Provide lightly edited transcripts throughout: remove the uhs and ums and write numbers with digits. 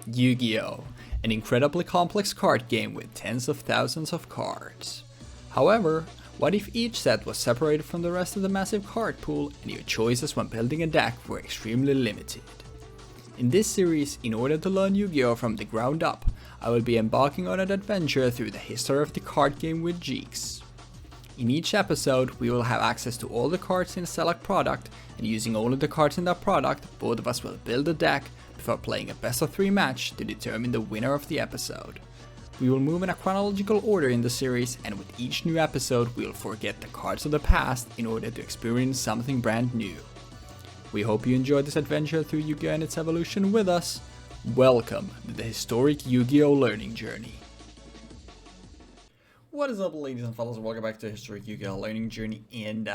Yu-Gi-Oh! An incredibly complex card game with tens of thousands of cards. However, what if each set was separated from the rest of the massive card pool and your choices when building a deck were extremely limited? In this series, in order to learn Yu-Gi-Oh! From the ground up, I will be embarking on an adventure through the history of the card game with Jeexx. In each episode, we will have access to all the cards in a select product, and using only the cards in that product, both of us will build a deck before playing a best of 3 match to determine the winner of the episode. We will move in a chronological order in the series, and with each new episode, we will forget the cards of the past in order to experience something brand new. We hope you enjoyed this adventure through Yu-Gi-Oh! And its evolution with us. Welcome to the historic Yu-Gi-Oh! Learning journey. What is up, ladies and fellas? Welcome back to the historic Yu-Gi-Oh! Learning journey, and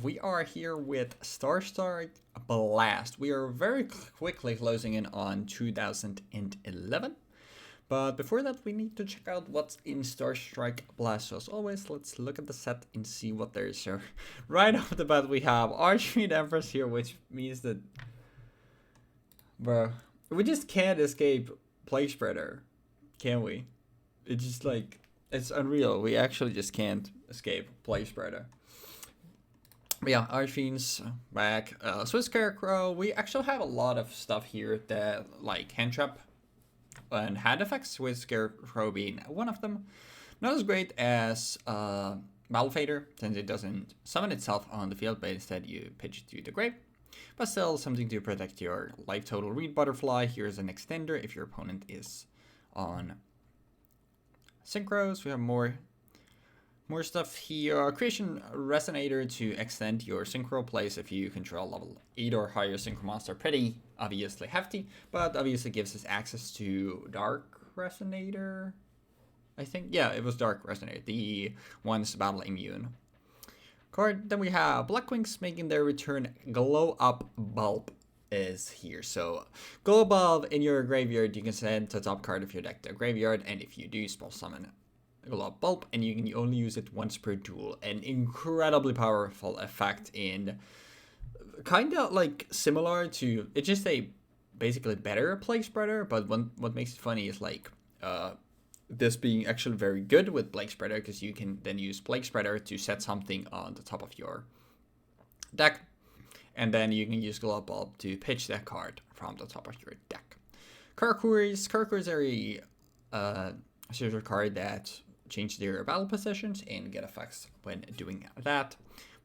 we are here with Starstrike Blast. We are very quickly closing in on 2011. But before that, we need to check out what's in Starstrike Blast. So as always, let's look at the set and see what there is. So right off the bat, we have Archfiend Empress here, which means that, bro, we just can't escape Plague Spreader, can we? It's just like, it's unreal. We actually just can't escape Plague Spreader. But yeah, Archfiend's back. Swiss Scarecrow. We actually have a lot of stuff here that, like, hand trap and hand effects, with Scarecrow being one of them. Not as great as Battle Fader, since it doesn't summon itself on the field, but instead you pitch it to the grave. But still something to protect your life total. Reed Butterfly, here's an extender if your opponent is on Synchros. We have more stuff here. Creation Resonator to extend your Synchro plays if you control level 8 or higher Synchro monster. Pretty obviously hefty, but obviously gives us access to Dark Resonator. I think, yeah, it was Dark Resonator, the one's battle immune card. Then we have Blackwings making their return. Glow Up Bulb is here. So Glow Up Bulb in your graveyard, you can send the top card of your deck to a graveyard, and if you do, spell summon Glow Up Bulb, and you can only use it once per duel. An incredibly powerful effect, in kind of like similar to, it's just a basically better Plague Spreader, but what makes it funny is like this being actually very good with Plague Spreader, because you can then use Plague Spreader to set something on the top of your deck, and then you can use Glow Up Bulb to pitch that card from the top of your deck. Karakuris are a series card that change their battle positions and get effects when doing that.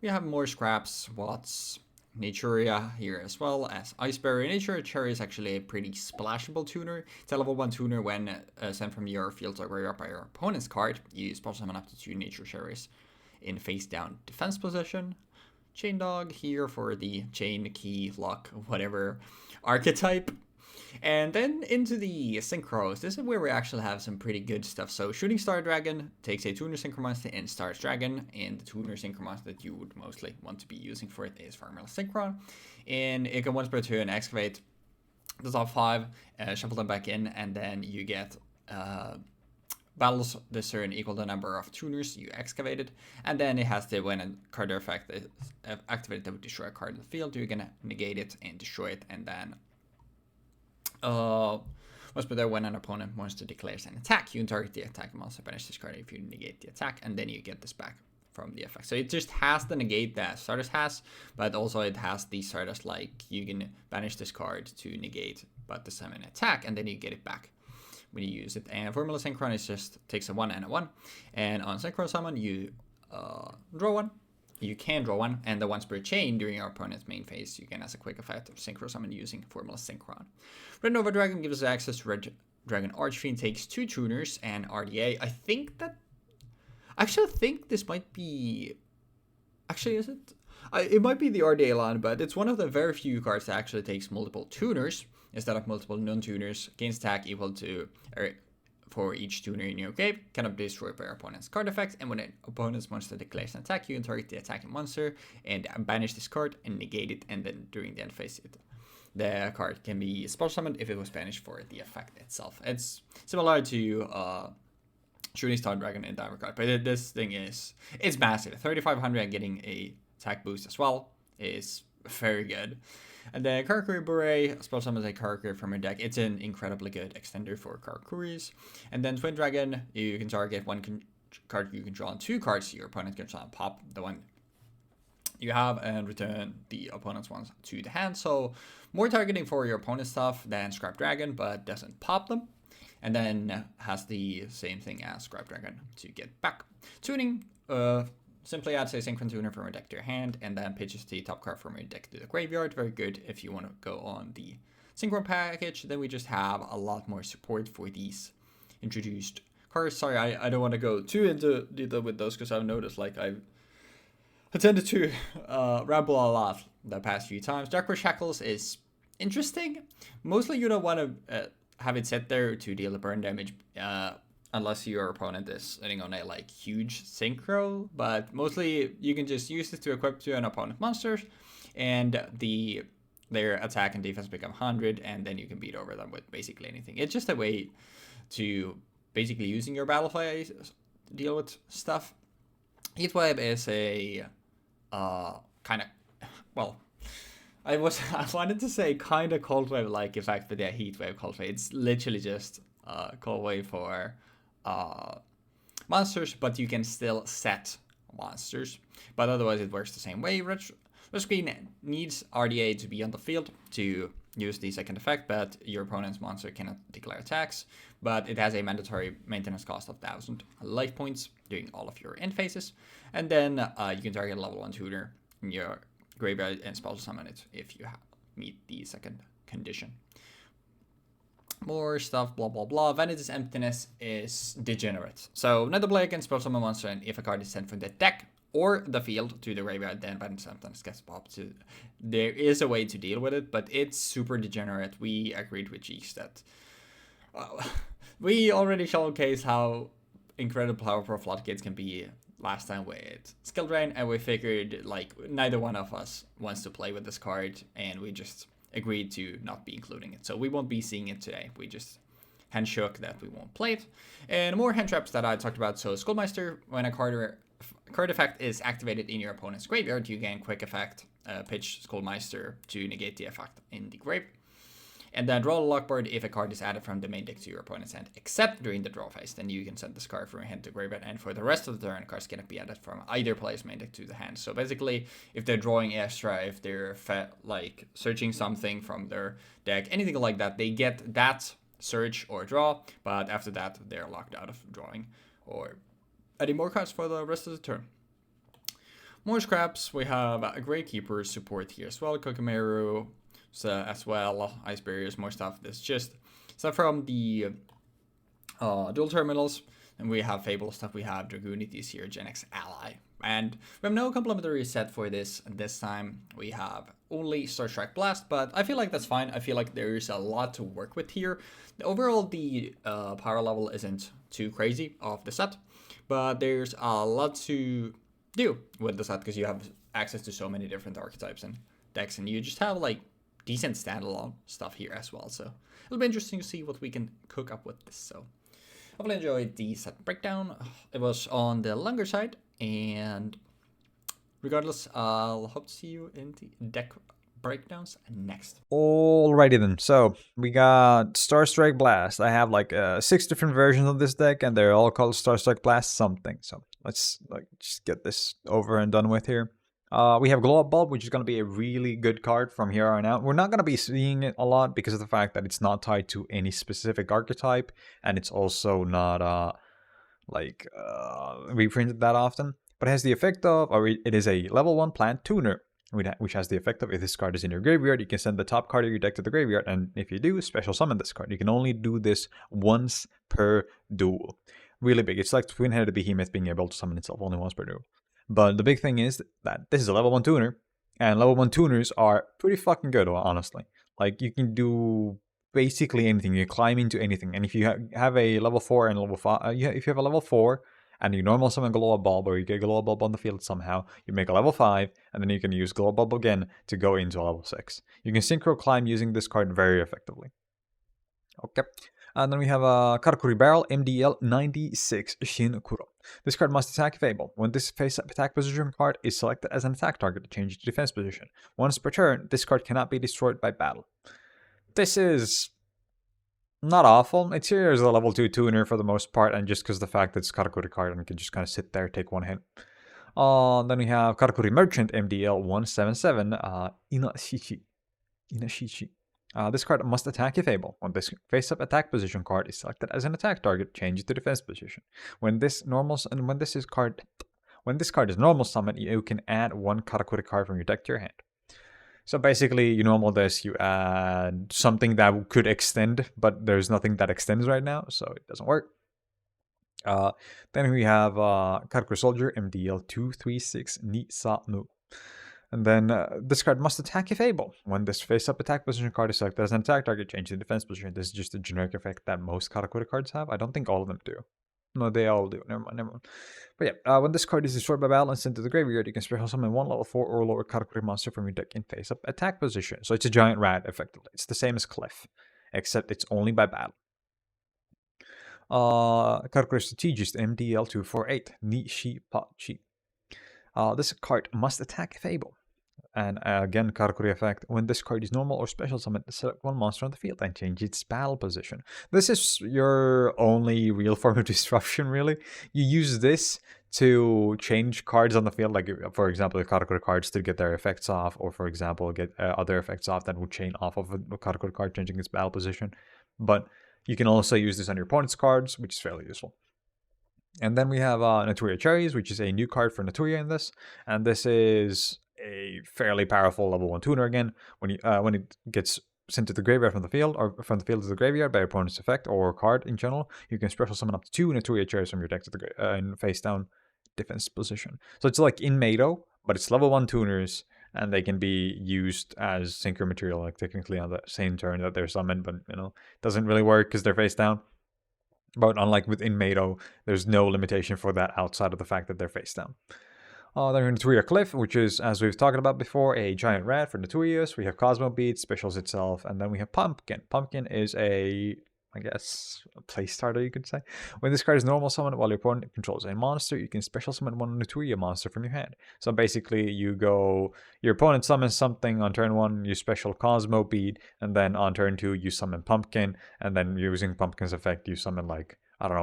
We have more scraps, Watts, Naturia here, as well as Iceberry. Naturia is actually a pretty splashable tuner. It's a level 1 tuner. When sent from your field to graveyard by your opponent's card, you spell summon up to 2 Nature Cherries in face down defense position. Chain Dog here for the chain, key, lock, whatever archetype. And then into the Synchros. This is where we actually have some pretty good stuff. So Shooting Star Dragon takes a tuner Synchro monster and Stars Dragon, and the tuner Synchro monster that you would mostly want to be using for it is Formula Synchron. And it can once per turn excavate the top 5, shuffle them back in, and then you get battles this turn equal the number of tuners you excavated. And then it has the, when a card effect is activated that would destroy a card in the field, you're gonna negate it and destroy it, and then was better when an opponent monster declares an attack. You can target the attack monster, banish this card if you negate the attack, and then you get this back from the effect. So it just has the negate that Stardust has, but also it has the Stardust, like you can banish this card to negate, but to summon an attack, and then you get it back when you use it. And Formula Synchron is just takes a 1 and a 1, and on Synchro Summon you draw 1. You can draw 1, and the once per chain during your opponent's main phase, you can, as a quick effect, Synchro Summon using Formula Synchron. Red Nova Dragon gives us access to Red Dragon Archfiend, takes 2 tuners and RDA. I actually think this might be, actually, is it? It might be the RDA line, but it's one of the very few cards that actually takes multiple tuners instead of multiple non-tuners. Gains attack equal to, for each tuner in your grave, cannot be destroyed by your opponent's card effect, and when an opponent's monster declares an attack, you can target the attacking monster and banish this card and negate it, and then during the end phase, the card can be spell summoned if it was banished for the effect itself. It's similar to Shooting Star Dragon in Diamond card, but this thing is, it's massive. 3500 and getting a attack boost as well is very good. And then Kabakuri Beret, spell summons a Kabakuri from your deck. It's an incredibly good extender for Kabakuris. And then Twin Dragon, you can target one card you control and 2 cards your opponent controls and pop the one you have and return the opponent's ones to the hand. So more targeting for your opponent's stuff than Scrap Dragon, but doesn't pop them. And then has the same thing as Scrap Dragon to get back. Tuning, simply adds a Synchron Tuner from your deck to your hand, and then pitches the top card from your deck to the graveyard. Very good if you want to go on the Synchron package. Then we just have a lot more support for these introduced cards. Sorry, I don't want to go too into detail with those because I've noticed like I tended to ramble a lot the past few times. Dark Shackles is interesting. Mostly you don't want to have it set there to deal the burn damage unless your opponent is sitting on a like huge synchro, but mostly you can just use this to equip to an opponent monsters, and their attack and defense become 100, and then you can beat over them with basically anything. It's just a way to basically using your battle phase to deal with stuff. Heatwave is a kind of, well, I wanted to say kind of cold wave like effect, but yeah, heat wave, cold wave. It's literally just cold wave for monsters, but you can still set monsters. But otherwise, it works the same way. Red Screen needs RDA to be on the field to use the second effect, but your opponent's monster cannot declare attacks. But it has a mandatory maintenance cost of 1,000 life points during all of your end phases. And then you can target a level 1 tutor in your graveyard and spell summon it if you meet the second condition. More stuff, blah blah blah. Vanity's Emptiness is degenerate. So Nether Blade can spell summon monster, and if a card is sent from the deck or the field to the graveyard, then Vanity's Emptiness gets popped. So there is a way to deal with it, but it's super degenerate. We agreed with Jeexx that we already showcased how incredibly powerful Floodgates can be last time with Skill Drain, and we figured like neither one of us wants to play with this card, and we just agreed to not be including it. So we won't be seeing it today. We just handshook that we won't play it. And more hand traps that I talked about. So Skullmeister, when a card effect is activated in your opponent's graveyard, you gain quick effect, pitch Skullmeister to negate the effect in the grave. And then draw a lockboard if a card is added from the main deck to your opponent's hand, except during the draw phase. Then you can send this card from your hand to graveyard, and for the rest of the turn, cards cannot be added from either player's main deck to the hand. So basically, if they're drawing extra, if they're like searching something from their deck, anything like that, they get that search or draw, but after that, they're locked out of drawing or adding more cards for the rest of the turn. More scraps, we have a Grey Keeper support here as well, Kokomeru, so as well, Ice Barriers, more stuff. This just stuff from the dual terminals, and we have Fable stuff. We have Dragoonities here, Gen X Ally, and we have no complementary set for this time. We have only Starstrike Blast, but I feel like that's fine. I feel like there's a lot to work with here. Overall, the power level isn't too crazy of the set, but there's a lot to do with the set because you have access to so many different archetypes and decks, and you just have like decent standalone stuff here as well. So it'll be interesting to see what we can cook up with this. So hopefully enjoyed the set breakdown. It was on the longer side, and regardless, I'll hope to see you in the deck breakdowns next. Alrighty then, so we got Starstrike Blast. I have like 6 different versions of this deck, and they're all called Starstrike Blast something. So let's just get this over and done with here. We have Glow Up Bulb, which is going to be a really good card from here on out. We're not going to be seeing it a lot because of the fact that it's not tied to any specific archetype, and it's also not reprinted that often. But it has the effect of, or it is a level 1 plant tuner, which has the effect of if this card is in your graveyard, you can send the top card of your deck to the graveyard, and if you do, special summon this card. You can only do this once per duel. Really big. It's like Twin-Headed Behemoth being able to summon itself only once per duel. But the big thing is that this is a level 1 tuner, and level 1 tuners are pretty fucking good, honestly. Like, you can do basically anything. You climb into anything. And if you have a level 4 and level 5, if you have a level 4 and you normal summon Glow Up Bulb, or you get Glow Up Bulb on the field somehow, you make a level 5, and then you can use Glow Up Bulb again to go into a level 6. You can synchro climb using this card very effectively. Okay. And then we have a Karakuri Barrel MDL 96 Shin Kuro. This card must attack if able. When this face-up attack position card is selected as an attack target, it changes to defense position. Once per turn, this card cannot be destroyed by battle. This is not awful. It's here as a level 2 tuner for the most part, and just because the fact that it's Karakuri card and it can just kind of sit there, take one hit. Then we have Karakuri Merchant MDL 177 Inashichi. This card must attack if able. When this face-up attack position card is selected as an attack target, change it to defense position. When this card is normal summon, you can add one Karakuri card from your deck to your hand. So basically, you normal this, you add something that could extend, but there's nothing that extends right now, so it doesn't work. Then we have Karakuri Soldier MDL 236 Nisamu. And then this card must attack if able. When this face-up attack position card is selected as an attack target, change the defense position. This is just a generic effect that most Karakuri cards have. I don't think all of them do. No, they all do. Never mind. But yeah, when this card is destroyed by battle and sent to the graveyard, you can special summon one level 4 or lower Karakuri monster from your deck in face-up attack position. So it's a giant rat, effectively. It's the same as Cliff, except it's only by battle. Karakuri Strategist MDL248 Nishipachi. This card must attack if able. And again, Karakuri effect. When this card is normal or special summon, select one monster on the field and change its battle position. This is your only real form of disruption, really. You use this to change cards on the field, like for example, the Karakuri cards to get their effects off, or for example, get other effects off that would chain off of a Karakuri card changing its battle position. But you can also use this on your opponent's cards, which is fairly useful. And then we have Naturia Cherries, which is a new card for Naturia in this. And this is a fairly powerful level 1 tuner again. When it gets sent to the graveyard from the field, or from the field to the graveyard by your opponent's effect or card in general, you can special summon up to 2 Naturia Cherries from your deck to the in face down defense position. So it's like in Mado, but it's level 1 tuners, and they can be used as synchro material, like technically on the same turn that they're summoned, but it doesn't really work because they're face down. But unlike with Mado, there's no limitation for that outside of the fact that they're face down. Then Naturia Cliff, which is, as we've talked about before, a giant rat for Naturias. We have Cosmo Beat, specials itself, and then we have Pumpkin. Pumpkin is a play starter, you could say. When this card is normal summon while your opponent controls a monster, you can special summon one Naturia monster from your hand. So basically, your opponent summons something on turn 1, you special Cosmo Beat, and then on turn 2, you summon Pumpkin, and then using Pumpkin's effect, you summon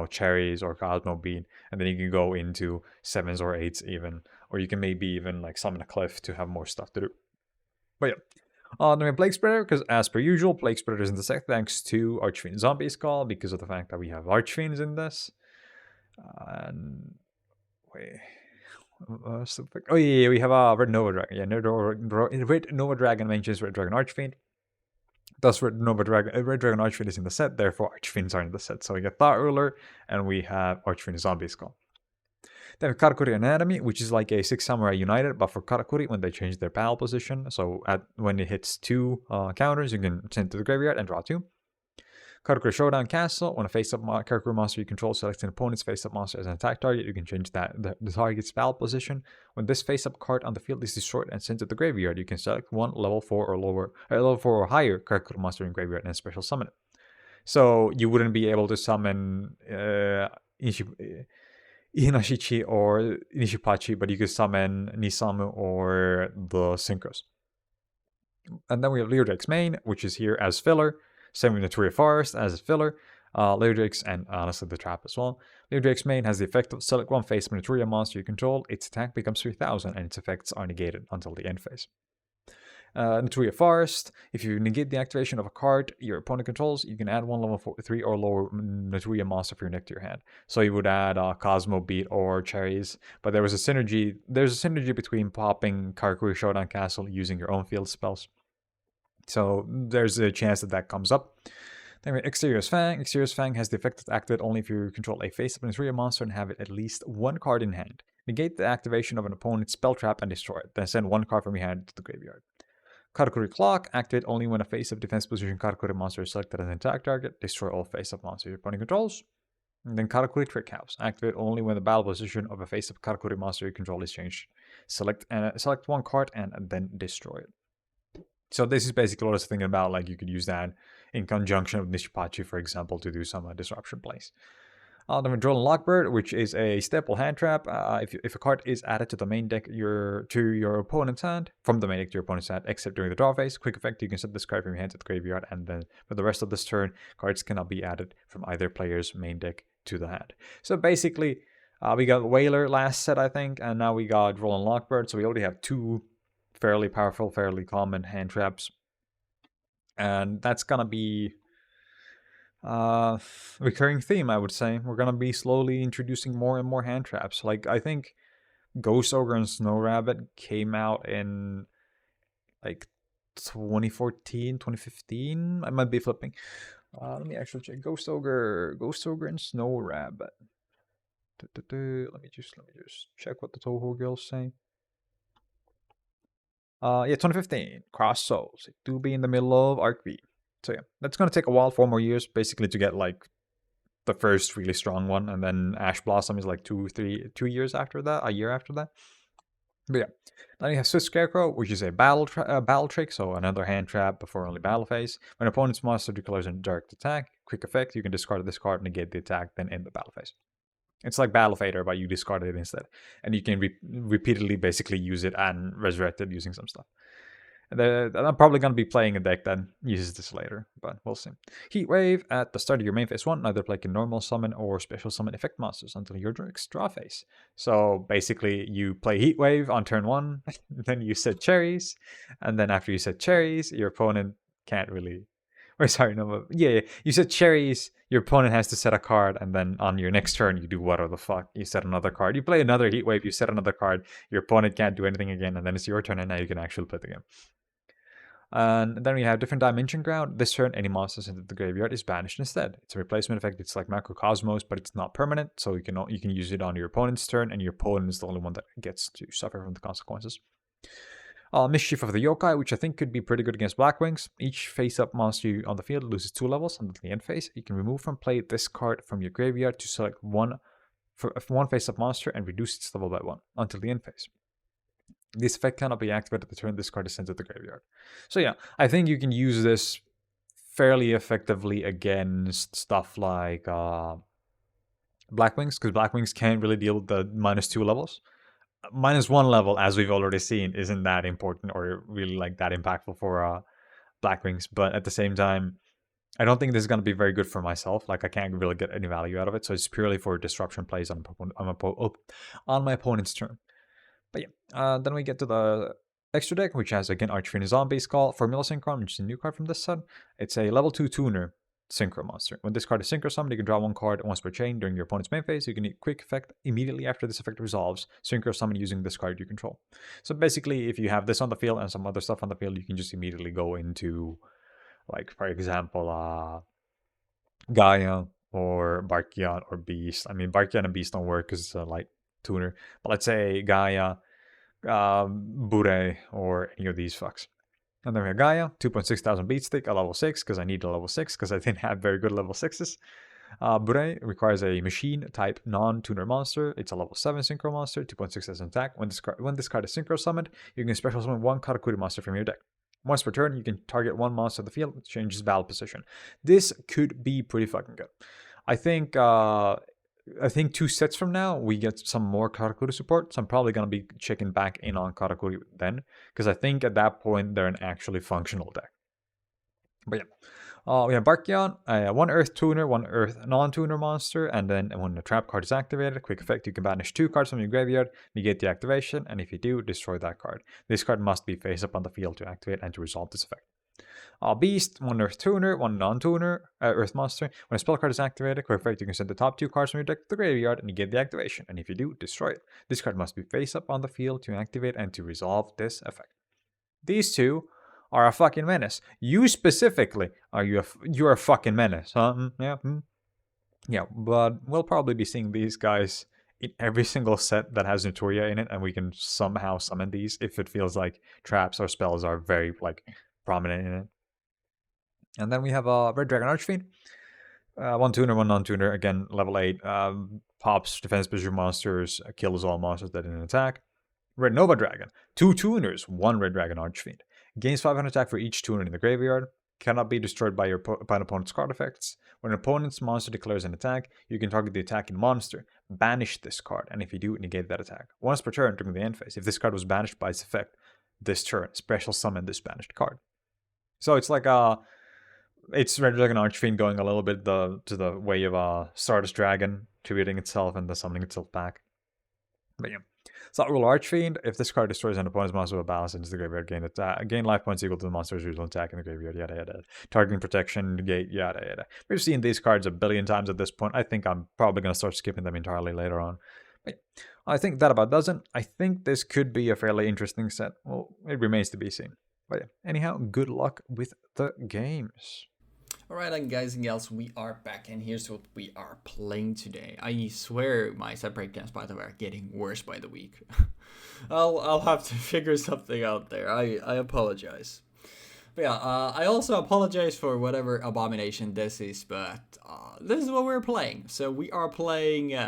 Cherries or Cosmo Beat, and then you can go into 7s or 8s even, or you can maybe even summon a Cliff to have more stuff to do. But yeah. Then we have Plague Spreader, because as per usual, Plague Spreader is in the set thanks to Archfiend Zombie Skull, because of the fact that we have Archfiends in this. And wait, oh yeah, we have a Red Nova Dragon. Yeah, Red Nova Dragon mentions Red Dragon Archfiend. Thus, Red Dragon Archfiend is in the set, therefore Archfiends are in the set. So we get Thought Ruler, and we have Archfiend Zombie Skull. Then Karakuri Anatomy, which is like a 6 Samurai United, but for Karakuri when they change their battle position. So when it hits 2 counters, you can send it to the graveyard and draw 2. Karakuri Showdown Castle, when a face-up Karakuri monster you control selects an opponent's face-up monster as an attack target, you can change the target's battle position. When this face-up card on the field is destroyed and sent to the graveyard, you can select one level 4 or lower, level 4 or higher Karakuri monster in graveyard and special summon it. So you wouldn't be able to summon Inashichi or Nishipachi, but you could summon Nisamu or the Synchros. And then we have Leodrak's Main, which is here as filler. Same with Naturia Forest as filler. Leodrak's and honestly the Trap as well. Leodrak's Main has the effect of select one face of Naturia monster you control. Its attack becomes 3000 and its effects are negated until the end phase. Naturia Forest, if you negate the activation of a card your opponent controls, you can add one level 3 or lower Naturia monster for your deck to your hand. So you would add Cosmo Beat or Cherries, but there's a synergy between popping Karakuri Showdown Castle using your own field spells. So there's a chance that comes up. Then we have Exterior's Fang. Exterior's Fang has the effect to activate only if you control a face-up Naturia monster and have it at least one card in hand. Negate the activation of an opponent's spell trap and destroy it, then send one card from your hand to the graveyard. Karakuri Clock, activate only when a face-up defense position Karakuri monster is selected as an attack target. Destroy all face-up monsters your opponent controls. And then Karakuri Trick House, activate only when the battle position of a face-up Karakuri monster you control is changed. Select one card and then destroy it. So this is basically what I was thinking about. You could use that in conjunction with Nishipachi, for example, to do some disruption plays. Then we draw Lockbird, which is a staple hand trap. If a card is added to the main deck to your opponent's hand, from the main deck to your opponent's hand, except during the draw phase, quick effect, you can set this card from your hand to the graveyard, and then for the rest of this turn, cards cannot be added from either player's main deck to the hand. So basically, we got Whaler last set, I think, and now we got Roland Lockbird, so we already have two fairly powerful, fairly common hand traps. And that's gonna be recurring theme, I would say. We're gonna be slowly introducing more and more hand traps. Like, I think Ghost Ogre and Snow Rabbit came out in like 2014, 2015. I might be flipping. Let me actually check. Ghost Ogre and Snow Rabbit. Let me just check what the Toho girls say. Yeah, 2015. Cross Souls. It do be in the middle of Arc V. So yeah, that's gonna take a while, 4 more years, basically, to get like the first really strong one, and then Ash Blossom is like 2 years after that, a year after that. But yeah, then you have Swift Scarecrow, which is a battle trick, so another hand trap before only battle phase. When opponent's monster declares a direct attack, quick effect, you can discard this card, negate the attack, then end the battle phase. It's like Battle Fader, but you discard it instead, and you can repeatedly basically use it and resurrect it using some stuff. I'm probably going to be playing a deck that uses this later, but we'll see. Heatwave, at the start of your main phase 1, either play can normal summon or special summon effect monsters until your draw phase. So basically, you play Heatwave on turn 1, then you set cherries, and then after you set cherries, your opponent can't really... Or sorry, no, yeah, you set cherries, your opponent has to set a card, and then on your next turn, you do whatever the fuck. You set another card. You play another Heatwave, you set another card, your opponent can't do anything again, and then it's your turn, and now you can actually play the game. And then we have Different Dimension Ground. This turn, any monsters into the graveyard is banished instead. It's a replacement effect. It's like Macrocosmos, but it's not permanent, so you can use it on your opponent's turn, and your opponent is the only one that gets to suffer from the consequences. Mischief of the Yokai, which I think could be pretty good against Blackwings. Each face-up monster on the field loses 2 levels until the end phase. You can remove from play this card from your graveyard to select one face-up monster and reduce its level by 1 until the end phase. This effect cannot be activated at the turn this card is sent to the graveyard. So yeah, I think you can use this fairly effectively against stuff like Blackwings, because Blackwings can't really deal with the -2 levels. -1 level, as we've already seen, isn't that important or really like that impactful for Blackwings, but at the same time, I don't think this is going to be very good for myself. Like, I can't really get any value out of it, so it's purely for disruption plays on my opponent's turn. But yeah, then we get to the extra deck, which has again Archfiend Zombie Skull, Formula Synchron, which is a new card from this set. It's a level 2 tuner synchro monster. When this card is synchro summoned, you can draw 1 card once per chain during your opponent's main phase. You can quick effect immediately after this effect resolves, synchro summon using this card you control. So basically, if you have this on the field and some other stuff on the field, you can just immediately go into, like, for example, Gaia or Barkion or Beast. I mean, Barkion and Beast don't work because it's a light tuner, but let's say Gaia, Bure, or any of these fucks. And then we have Gaia, 2.6 thousand beat stick, a level 6, because I need a level 6, because I didn't have very good level 6s. Bure requires a machine type non-tuner monster. It's a level 7 synchro monster, 2.6 thousand attack. When this card is synchro summoned, you can special summon 1 Kabakuri monster from your deck. Once per turn, you can target 1 monster on the field, change its battle position. This could be pretty fucking good. I think 2 sets from now, we get some more Karakuri support, so I'm probably going to be checking back in on Karakuri then, because I think at that point, they're an actually functional deck. But yeah, we have Barkion, 1 Earth Tuner, 1 Earth non-tuner monster, and then when the trap card is activated, quick effect, you can banish 2 cards from your graveyard, negate the activation, and if you do, destroy that card. This card must be face up on the field to activate and to resolve this effect. Beast, 1 Earth Tuner, 1 non-tuner, Earth Monster. When a spell card is activated, quick effect, you can send the top 2 cards from your deck to the graveyard and negate the activation. And if you do, destroy it. This card must be face up on the field to activate and to resolve this effect. These 2 are a fucking menace. You specifically, you're a fucking menace, huh? Yeah, but we'll probably be seeing these guys in every single set that has Naturia in it, and we can somehow summon these if it feels like traps or spells are very, like, prominent in it. And then we have Red Dragon Archfiend. 1 tuner, 1 non-tuner, again, level 8. Pops defense position monsters, kills all monsters that didn't attack. Red Nova Dragon. 2 tuners, 1 Red Dragon Archfiend. Gains 500 attack for each tuner in the graveyard. cannot be destroyed by an opponent's card effects. When an opponent's monster declares an attack, you can target the attacking monster, banish this card, and if you do, negate that attack. Once per turn during the end phase, if this card was banished by its effect this turn, special summon this banished card. So it's like it's really like an Archfiend going a little bit to the way of Stardust Dragon, tributing itself and then summoning itself back. But yeah. Slot Rule Archfiend, if this card destroys an opponent's monster with balance into the graveyard, gain life points equal to the monster's usual attack in the graveyard, yada yada. Targeting protection, negate, yada yada. We've seen these cards a billion times at this point. I think I'm probably going to start skipping them entirely later on. But I think that about does it. I think this could be a fairly interesting set. Well, it remains to be seen. But yeah, anyhow, good luck with the games. Alright then guys and gals, we are back and here's what we are playing today. I swear my set breakdowns by the way are getting worse by the week. I'll have to figure something out there. I apologize. But yeah, I also apologize for whatever abomination this is, but this is what we're playing. So we are playing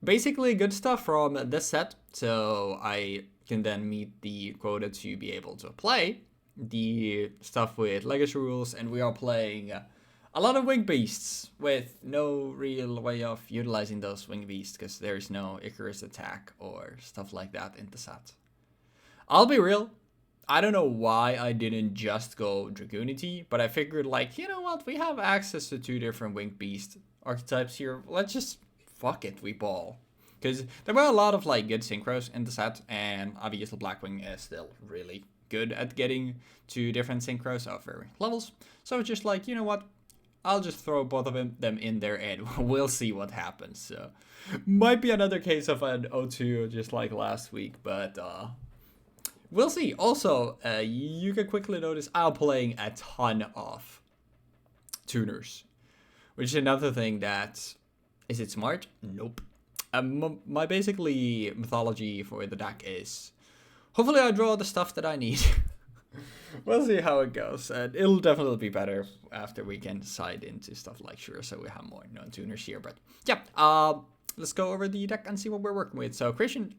basically good stuff from this set, so I can then meet the quota to be able to play the stuff with legacy rules, and we are playing a lot of wing beasts with no real way of utilizing those wing beasts because there's no Icarus attack or stuff like that in the set. I'll be real, I don't know why I didn't just go Dragoonity, but I figured like, you know what, we have access to 2 different wing beast archetypes here, let's just fuck it, we ball. Because there were a lot of like good synchros in the set, and obviously Blackwing is still really good at getting 2 different synchros of varying levels. So it's just like, you know what, I'll just throw both of them in there and we'll see what happens. So might be another case of an O2 just like last week, but we'll see. Also, you can quickly notice I'm playing a ton of tuners, which is another thing that, is it smart? Nope. My basically mythology for the deck is hopefully I draw the stuff that I need. We'll see how it goes, and it'll definitely be better after we can side into stuff like Sure, so we have more non-tuners here. But yeah, let's go over the deck and see what we're working with. So Creation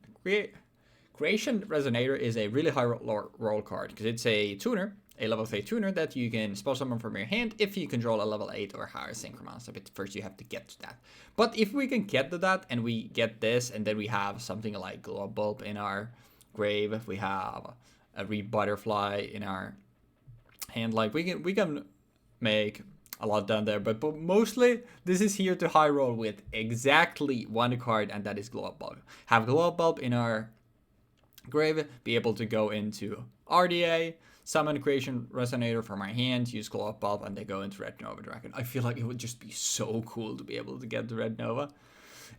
Resonator is a really high roll card because it's a tuner, a level 3 tuner that you can spell summon from your hand if you control a level 8 or higher synchro monster. But first you have to get to that. But if we can get to that and we get this, and then we have something like Glow Bulb in our grave, we have a Reed Butterfly in our hand, like we can make a lot down there, but mostly this is here to high roll with exactly 1 card, and that is Glow Bulb. Have Glow Bulb in our grave, be able to go into RDA, summon Creation Resonator from our hand, use Glow Bulb, and they go into Red Nova Dragon. I feel like it would just be so cool to be able to get the Red Nova,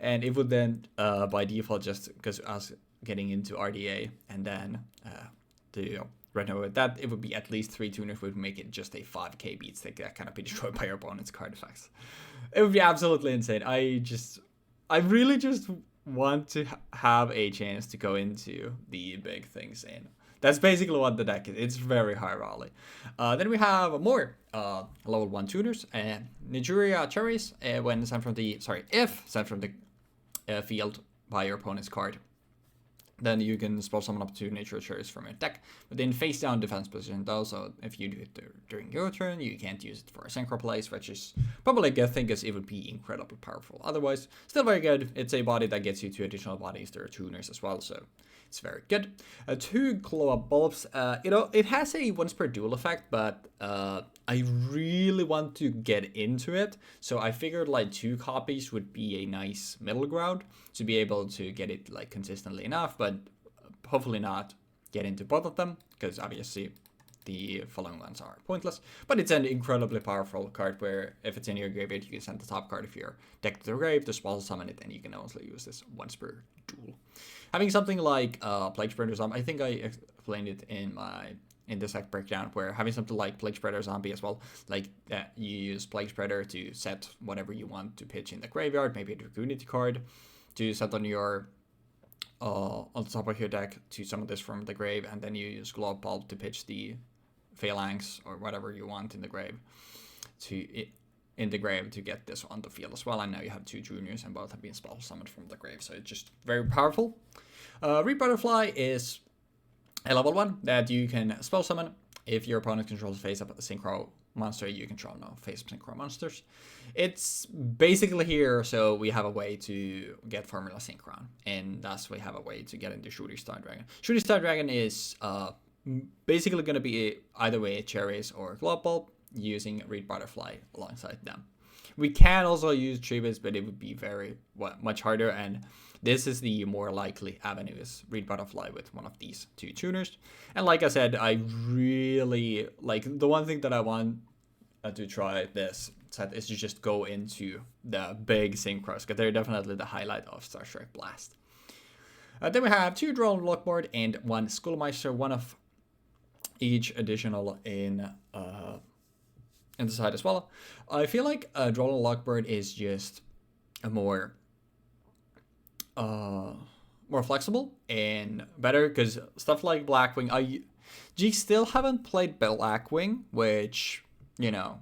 and it would then by default, just because us getting into RDA and then the Red Nova, that it would be at least 3 tuners, would make it just a 5k beat stick that cannot be destroyed by your opponent's card effects. It would be absolutely insane. I really just want to have a chance to go into the big things, and that's basically what the deck is. It's very high rally. Then we have more level 1 tuners, Naturia Cherries, when sent from the, if sent from the field by your opponent's card, then you can spell summon up to Nature Cherries from your deck, but in face down defense position though, so if you do it during your turn, you can't use it for a synchro place, which is probably a good thing because it would be incredibly powerful. Otherwise, still very good. It's a body that gets you 2 additional bodies. There are tuners as well, so it's very good. 2 Glow Up Bulbs. It has a once per duel effect, but I really want to get into it, so I figured like 2 copies would be a nice middle ground to be able to get it like consistently enough, but hopefully not get into both of them, because obviously the following ones are pointless. But it's an incredibly powerful card where if it's in your graveyard, you can send the top card of your deck to the grave to spell summon it, and you can only use this once per duel. Having something like Plague Spreader Zombie, I think I explained it in this deck breakdown, where having something like Plague Spreader Zombie as well, like that you use Plague Spreader to set whatever you want to pitch in the graveyard, maybe a Dragoonity card to set on your on top of your deck to summon this from the grave, and then you use Glow Bulb to pitch the Phalanx or whatever you want in the grave to get this on the field as well. And now you have 2 juniors, and both have been spell summoned from the grave, so it's just very powerful. Reed Butterfly is a level 1 that you can spell summon If your opponent controls face-up synchro monster, you control no face-up synchro monsters. It's basically here, so we have a way to get Formula Synchron, and thus we have a way to get into Shooting Star Dragon. Shooting Star Dragon is basically going to be either way Cherries or Globe Bulb, using Reed Butterfly alongside them. We can also use Tribus, but it would be much harder, and this is the more likely avenue, is Reed Butterfly with one of these two tuners. And like I said, I really like the one thing that I want to try this set is to just go into the big synchros, because they're definitely the highlight of Starstrike Blast. Then we have 2 Drone Lockboard and 1 Schoolmeister, one of each additional in the side as well. I feel like Drone Lockboard is just a more flexible and better, because stuff like Blackwing, Jeexx still haven't played Blackwing, which, you know,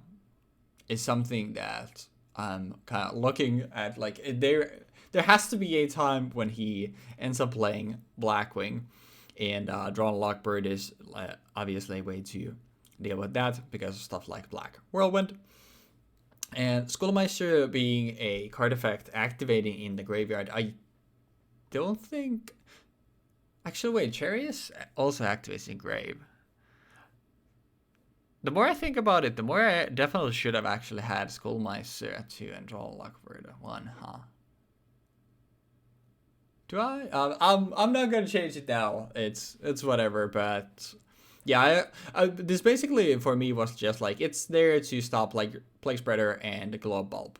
is something that I'm kind of looking at. Like, there has to be a time when he ends up playing Blackwing, and Drawn Lockbird is obviously a way to deal with that, because of stuff like Black Whirlwind. And Schoolmeister being a card effect activating in the graveyard, I don't think... Actually, wait, Charius also activates in grave. The more I think about it, the more I definitely should have actually had Schoolmeister at 2 and Draw Lockbird at 1, huh? Do I? I'm not gonna change it now. It's whatever, but yeah, this basically for me was just like, it's there to stop like Plague Spreader and Globe Bulb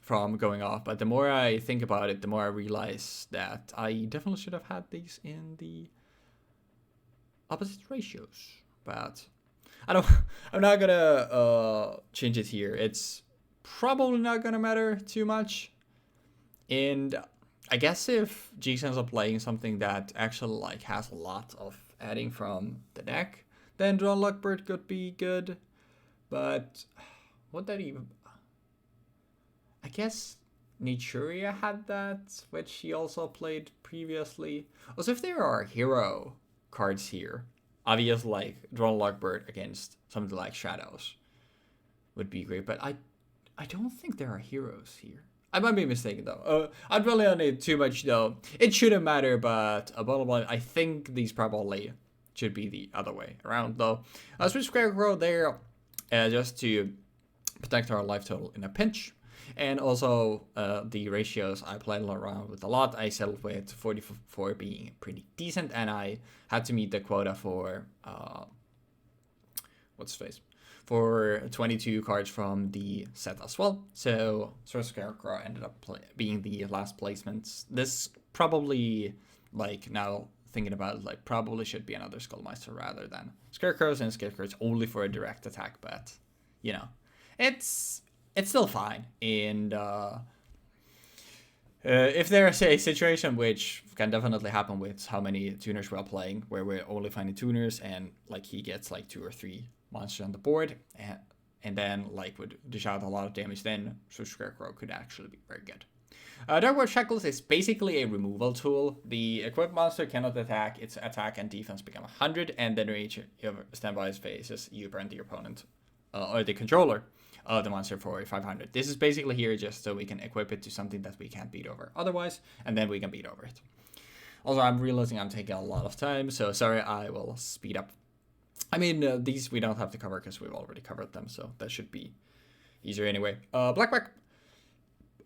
from going off. But the more I think about it, the more I realize that I definitely should have had these in the opposite ratios. But I'm not gonna change it here. It's probably not gonna matter too much. And I guess if Jeexx ends up playing something that actually like has a lot of adding from the deck, then Drawn Lockbird could be good. But would that even... I guess Naturia had that, which he also played previously. Also, if there are hero cards here, obviously like Drawn Lockbird against something like Shadows would be great. But I don't think there are heroes here. I might be mistaken though. I'd really on it too much though. It shouldn't matter, but bottom line, I think these probably should be the other way around though. Switch Scarecrow there just to protect our life total in a pinch. And also the ratios I played around with a lot. I settled with 44 being pretty decent, and I had to meet the quota for for 22 cards from the set as well. So Sword Scarecrow ended up being the last placement. This probably, like now thinking about it, like probably should be another Skullmeister rather than Scarecrows, and Scarecrows only for a direct attack, but you know, it's still fine. And if there's a situation, which can definitely happen with how many tuners we're playing, where we're only finding tuners and like he gets like 2 or 3 monsters on the board, and then like would dish out a lot of damage, then Scarecrow could actually be very good. Darkwood Shackles is basically a removal tool. The equipped monster cannot attack, its attack and defense become 100, and then reach your standby phases, you burn the opponent or the controller of the monster for 500. This is basically here just so we can equip it to something that we can't beat over otherwise, and then we can beat over it. Also, I'm realizing I'm taking a lot of time, so sorry, I will speed up. I mean, these we don't have to cover because we've already covered them, so that should be easier anyway. Blackback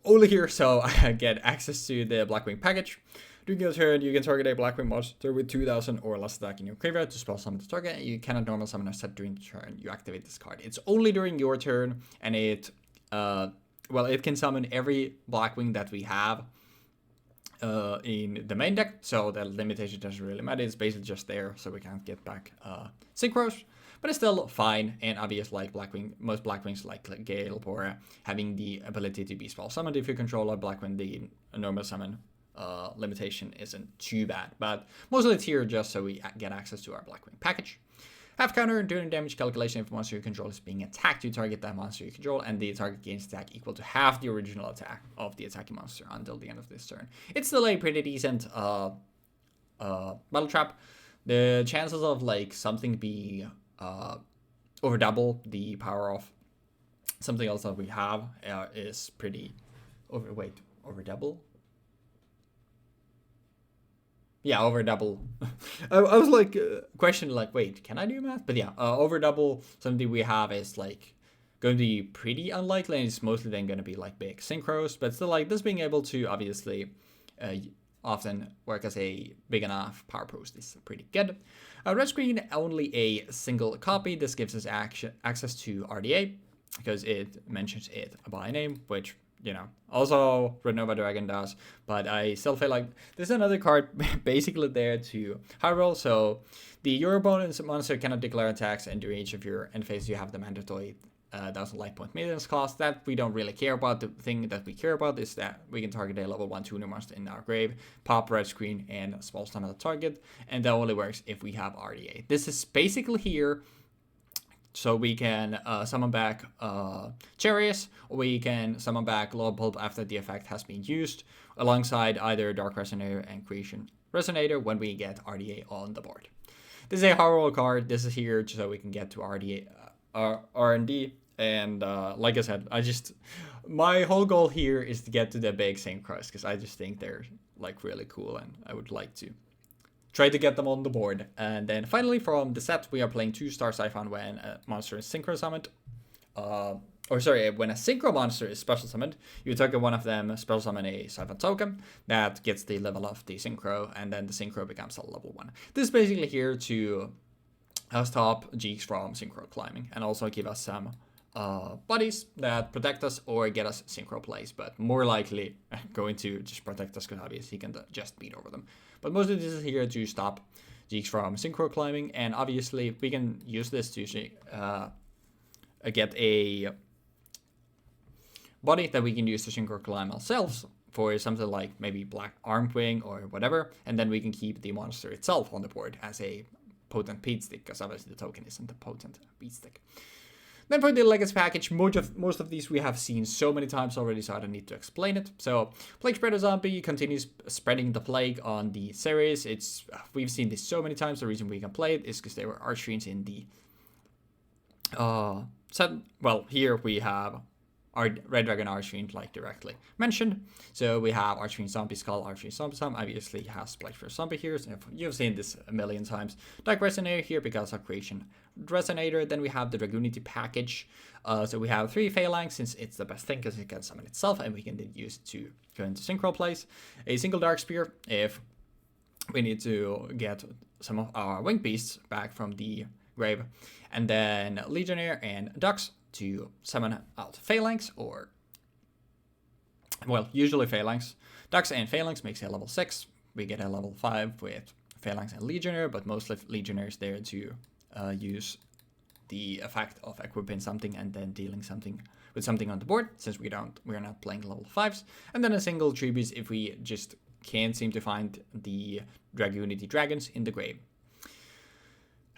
only here, so I get access to the Blackwing package. During your turn, you can target a Blackwing monster with 2,000 or less attack in your graveyard to spell summon the target. You cannot normal summon a set during the turn. You activate this card. It's only during your turn, and it can summon every Blackwing that we have in the main deck, so the limitation doesn't really matter. It's basically just there, so we can't get back synchros, but it's still fine. And obviously, like most Blackwings like Gale or having the ability to be spell summoned if you control a Blackwing, the normal summon limitation isn't too bad. But mostly it's here just so we get access to our Blackwing package. Half counter during damage calculation. If a monster you control is being attacked, you target that monster you control, and the target gains attack equal to half the original attack of the attacking monster until the end of this turn. It's still a pretty decent battle trap. The chances of like something being over double the power of something else that we have is pretty over double. Yeah, over double. I was like questioning like, wait, can I do math? But yeah, over double something we have is like going to be pretty unlikely, and it's mostly then going to be like big synchros. But still, like this being able to obviously often work as a big enough power boost is pretty good. Red screen, only a single copy. This gives us access to RDA because it mentions it by name, which, you know, also Red Nova Dragon does, but I still feel like there's another card basically there to high roll, so the your opponent's monster cannot declare attacks, and during each of your end phase you have the mandatory 1000 life point maintenance cost. That we don't really care about. The thing that we care about is that we can target a level 1 tuner monster in our grave, pop red screen, and small summon the target, and that only works if we have RDA. This is basically here so we can summon back Charius, or we can summon back Lord Pulp after the effect has been used, alongside either Dark Resonator and Creation Resonator when we get RDA on the board. This is a hard roll card. This is here so we can get to RDA, R&D, and like I said, my whole goal here is to get to the big synchros, because I just think they're like really cool, and I would like to try to get them on the board. And then finally from the set, we are playing 2 Star Siphon when a monster is synchro summoned. When a synchro monster is special summoned, you target one of them, special summon a Siphon token that gets the level of the synchro, and then the synchro becomes a level 1. This is basically here to stop Jeexx from synchro climbing, and also give us some bodies that protect us or get us synchro plays, but more likely going to just protect us because obviously he can just beat over them. But mostly this is here to stop Jeexx from synchro climbing, and obviously we can use this to get a body that we can use to synchro climb ourselves for something like maybe Black Armed Wing or whatever, and then we can keep the monster itself on the board as a potent beat stick, because obviously the token isn't a potent beat stick. Then for the Legacy package, most of these we have seen so many times already, so I don't need to explain it. So Plague Spreader Zombie continues spreading the plague on the series. We've seen this so many times. The reason we can play it is because there were Archfiends in the set. Well, here we have our Red Dragon Archfiend like directly mentioned. So we have Archfiend Zombie Skull, Archfiend Zombie Sum, obviously has Plague Spreader Zombie here. So you've seen this a million times. Dark Resonator here because of Creation Resonator. Then we have the Dragoonity package. So we have 3 Phalanx, since it's the best thing because it can summon itself, and we can then use it to go into synchro plays. A single Dark Spear if we need to get some of our Winged Beasts back from the grave. And then Legionnaire and Dux to summon out Phalanx, or, well, usually Phalanx. Dux and Phalanx makes a level 6. We get a level 5 with Phalanx and Legionnaire, but mostly Legionnaire is there to use the effect of equipping something and then dealing something with something on the board, since we're not playing level 5s. And then a single Tributes if we just can't seem to find the Dragoonity Dragons in the grave.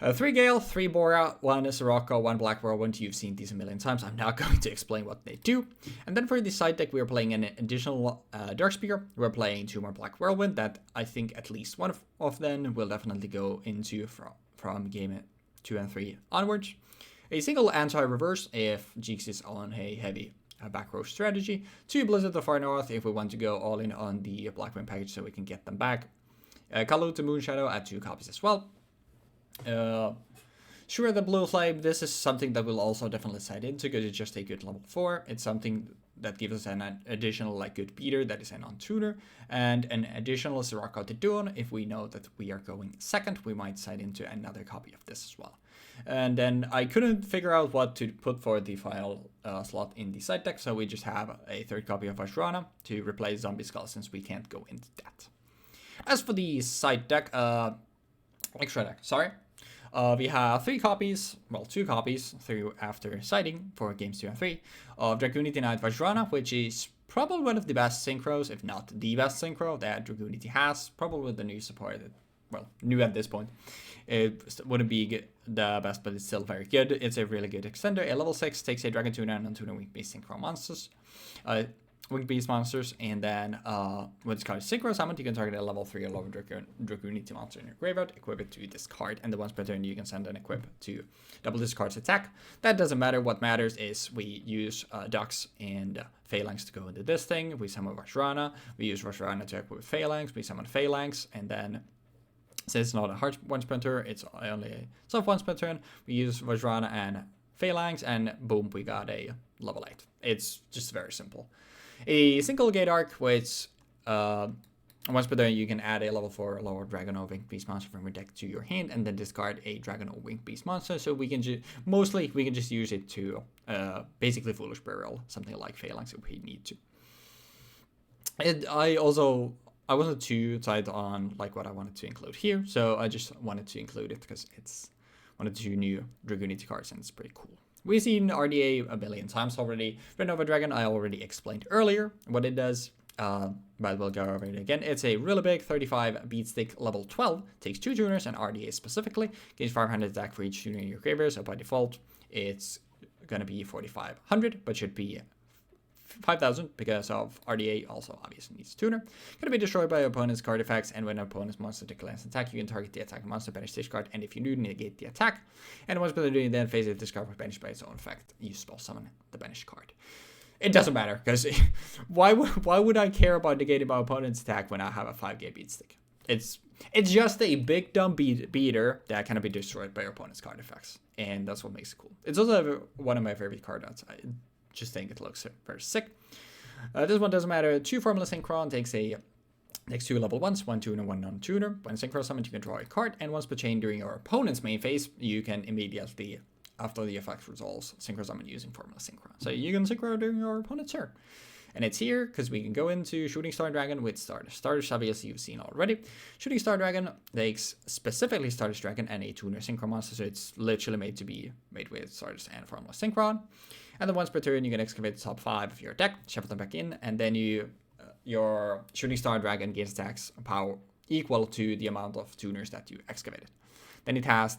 3 Gale, 3 Bora, 1 Sirocco, 1 Black Whirlwind. You've seen these a million times. I'm not going to explain what they do. And then for the side deck, we're playing an additional Dark Spear. We're playing 2 more Black Whirlwind that I think at least one of them will definitely go into from game 2 and 3 onwards. A single Anti-Reverse if Jeexx is on a heavy back row strategy. 2 Blizzard of Far North if we want to go all in on the Blackwing package so we can get them back. Kalu to Moonshadow at 2 copies as well. Sure, the Blue Flame, this is something that we'll also definitely side into because it's just a good level 4. It's something that gives us an additional like good beater that is a non-tuner, and an additional Sirocco to Dune. If we know that we are going second, we might side into another copy of this as well. And then I couldn't figure out what to put for the final slot in the side deck, so we just have a 3rd copy of Vajrana to replace Zombie Skull since we can't go into that. As for the side deck, extra deck, sorry. We have 2 copies through after siding for games 2 and 3 of Dragoonity Knight Vajrana, which is probably one of the best synchros, if not the best synchro that Dragoonity has. Probably the new support, new at this point. It wouldn't be the best, but it's still very good. It's a really good extender. A level 6 takes a Dragon Tuner and non-tuner Winged Beast synchro monsters. winged beast monsters, and then when this card is synchro summoned, you can target a level 3 or lower Dragoonity monster in your graveyard, equip it to this card, and the once per turn you can send an equip to double this card's attack. That doesn't matter. What matters is we use Ducks and Phalanx to go into this thing. We summon Vajrana. We use Vajrana to equip with Phalanx. We summon Phalanx, and then since it's not a hard once per turn, it's only a soft once per turn, we use Vajrana and Phalanx, and boom, we got a level 8. It's just very simple. A single gate arc, which once per turn you can add a level 4 lower Dragon or Winged Beast monster from your deck to your hand, and then discard a Dragon or Winged Beast monster. So we can mostly we can just use it to basically Foolish Burial, something like Phalanx if we need to. I wasn't too tight on like what I wanted to include here, so I just wanted to include it because it's one of the 2 new Dragoonity cards and it's pretty cool. We've seen RDA a billion times already. Red Nova Dragon, I already explained earlier what it does, but we'll go over it again. It's a really big 35 beat stick, level 12, takes 2 tuners and RDA specifically, gains 500 attack for each tuner in your graveyard, so by default it's gonna be 4,500, but should be 5,000 because of RDA also obviously needs tuner. Gonna be destroyed by opponent's card effects, and when an opponent's monster declares an attack, you can target the attack monster, banish this card, and if you do, negate the attack. And once they're doing then phase it, this card was banished by its own effect. You spell summon the banished card. It doesn't matter, because why would I care about negating my opponent's attack when I have a 5-gate beat stick? It's just a big dumb beater that cannot be destroyed by your opponent's card effects, and that's what makes it cool. It's also one of my favorite card arts. I just think it looks very sick. This one doesn't matter. 2 Formula Synchron takes 2 level 1s, 1 tuner, 1 non-tuner. When Synchro summoned, you can draw a card, and once per chain during your opponent's main phase, you can immediately, after the effect resolves, Synchro summon using Formula Synchron. So you can Synchro during your opponent's turn. And it's here because we can go into Shooting Star Dragon with Stardust. Stardust, obviously, you've seen already. Shooting Star Dragon takes specifically Stardust Dragon and a tuner Synchro monster, so it's literally made with Stardust and Formula Synchron. And then once per turn, you can excavate the top 5 of your deck, shuffle them back in, and then your Shooting Star Dragon gains attacks power equal to the amount of tuners that you excavated. Then it has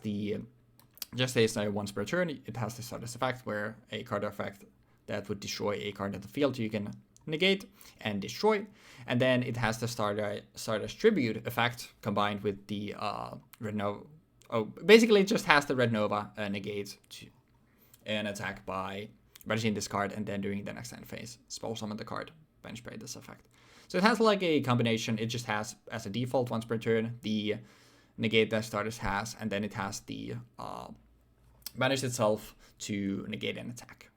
just as once per turn, it has the Stardust effect, where a card effect that would destroy a card at the field you can negate and destroy. And then it has the Stardust Tribute effect combined with the Red Nova. Oh, basically it just has the Red Nova negate an attack by banishing this card and then doing the next end phase. Spell summon the card, banish by this effect. So it has like a combination. It just has as a default once per turn the negate that Stardust has, and then it has the banish itself to negate an attack.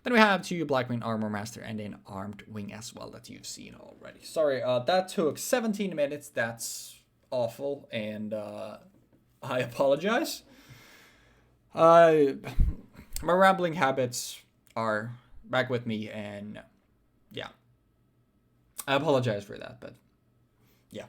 Then we have 2 Blackwing Armor Master and an Armed Wing as well that you've seen already. Sorry, that took 17 minutes. That's awful, and I apologize. My rambling habits are back with me, and yeah, I apologize for that, but yeah.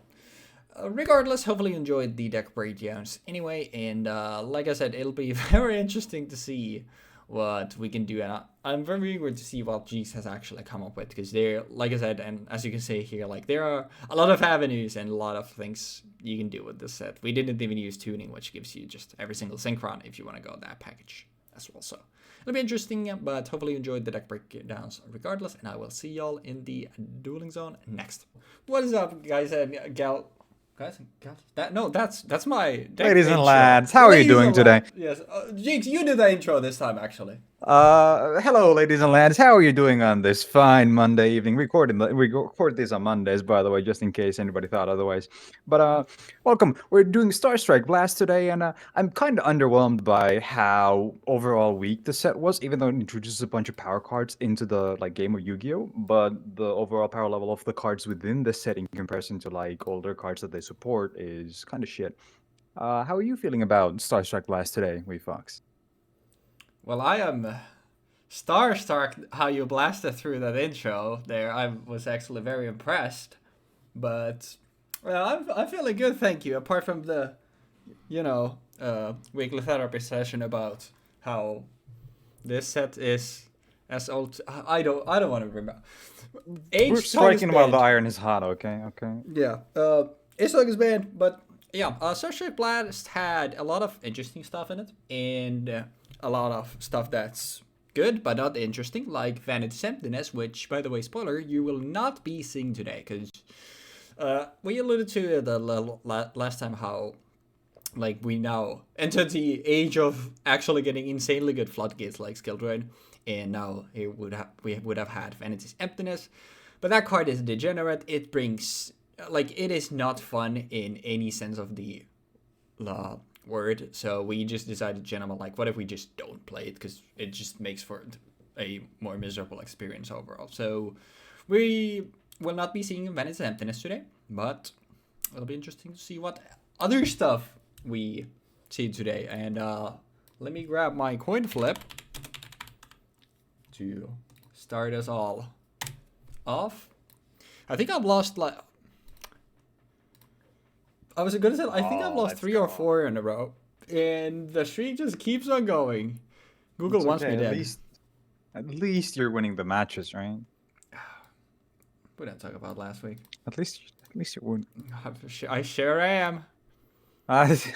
Regardless, hopefully you enjoyed the deck breakdowns anyway, and like I said, it'll be very interesting to see what we can do, and I'm very eager to see what Jeexx has actually come up with, because there, like I said, and as you can see here, like there are a lot of avenues and a lot of things you can do with this set. We didn't even use tuning, which gives you just every single synchron if you want to go that package as well. So it'll be interesting, but hopefully you enjoyed the deck breakdowns regardless, and I will see y'all in the dueling zone next. What is up, guys and gals? That's my deck Ladies and intro. lads, how are you doing today? Yes, Jeexx, you did the intro this time, actually. Hello, ladies and lads. How are you doing on this fine Monday evening? We record these on Mondays, by the way, just in case anybody thought otherwise. But welcome. We're doing Starstrike Blast today, and I'm kind of underwhelmed by how overall weak the set was, even though it introduces a bunch of power cards into the game of Yu-Gi-Oh. But the overall power level of the cards within the set in comparison to older cards that they support is kind of shit. How are you feeling about Starstrike Blast today, Weebfox? Well, I am starstruck how you blasted through that intro there. I was actually very impressed. But, well, I'm feeling good, thank you. Apart from the, weekly therapy session about how this set is as old. I don't want to remember. We're striking while the iron is hot, okay? Yeah. It's like it's bad, but yeah. Starstrike Blast had a lot of interesting stuff in it, and a lot of stuff that's good, but not interesting, like Vanity's Emptiness, which, by the way, spoiler, you will not be seeing today, because we alluded to it last time how, like, we now entered the age of actually getting insanely good floodgates like Skildred, and now we would have had Vanity's Emptiness, but that card is degenerate. It brings, like, it is not fun in any sense of the word, so we just decided, gentlemen, like, what if we just don't play it, because it just makes for a more miserable experience overall. So we will not be seeing Vanity's Emptiness today, but it'll be interesting to see what other stuff we see today. And let me grab my coin flip to start us all off. I think I've lost, like, I was gonna say, I think I've lost 3 or 4 in a row, and the streak just keeps on going. Google wants me dead. At least you're winning the matches, right? What did I talk about last week? At least you're winning. I sure am. Okay,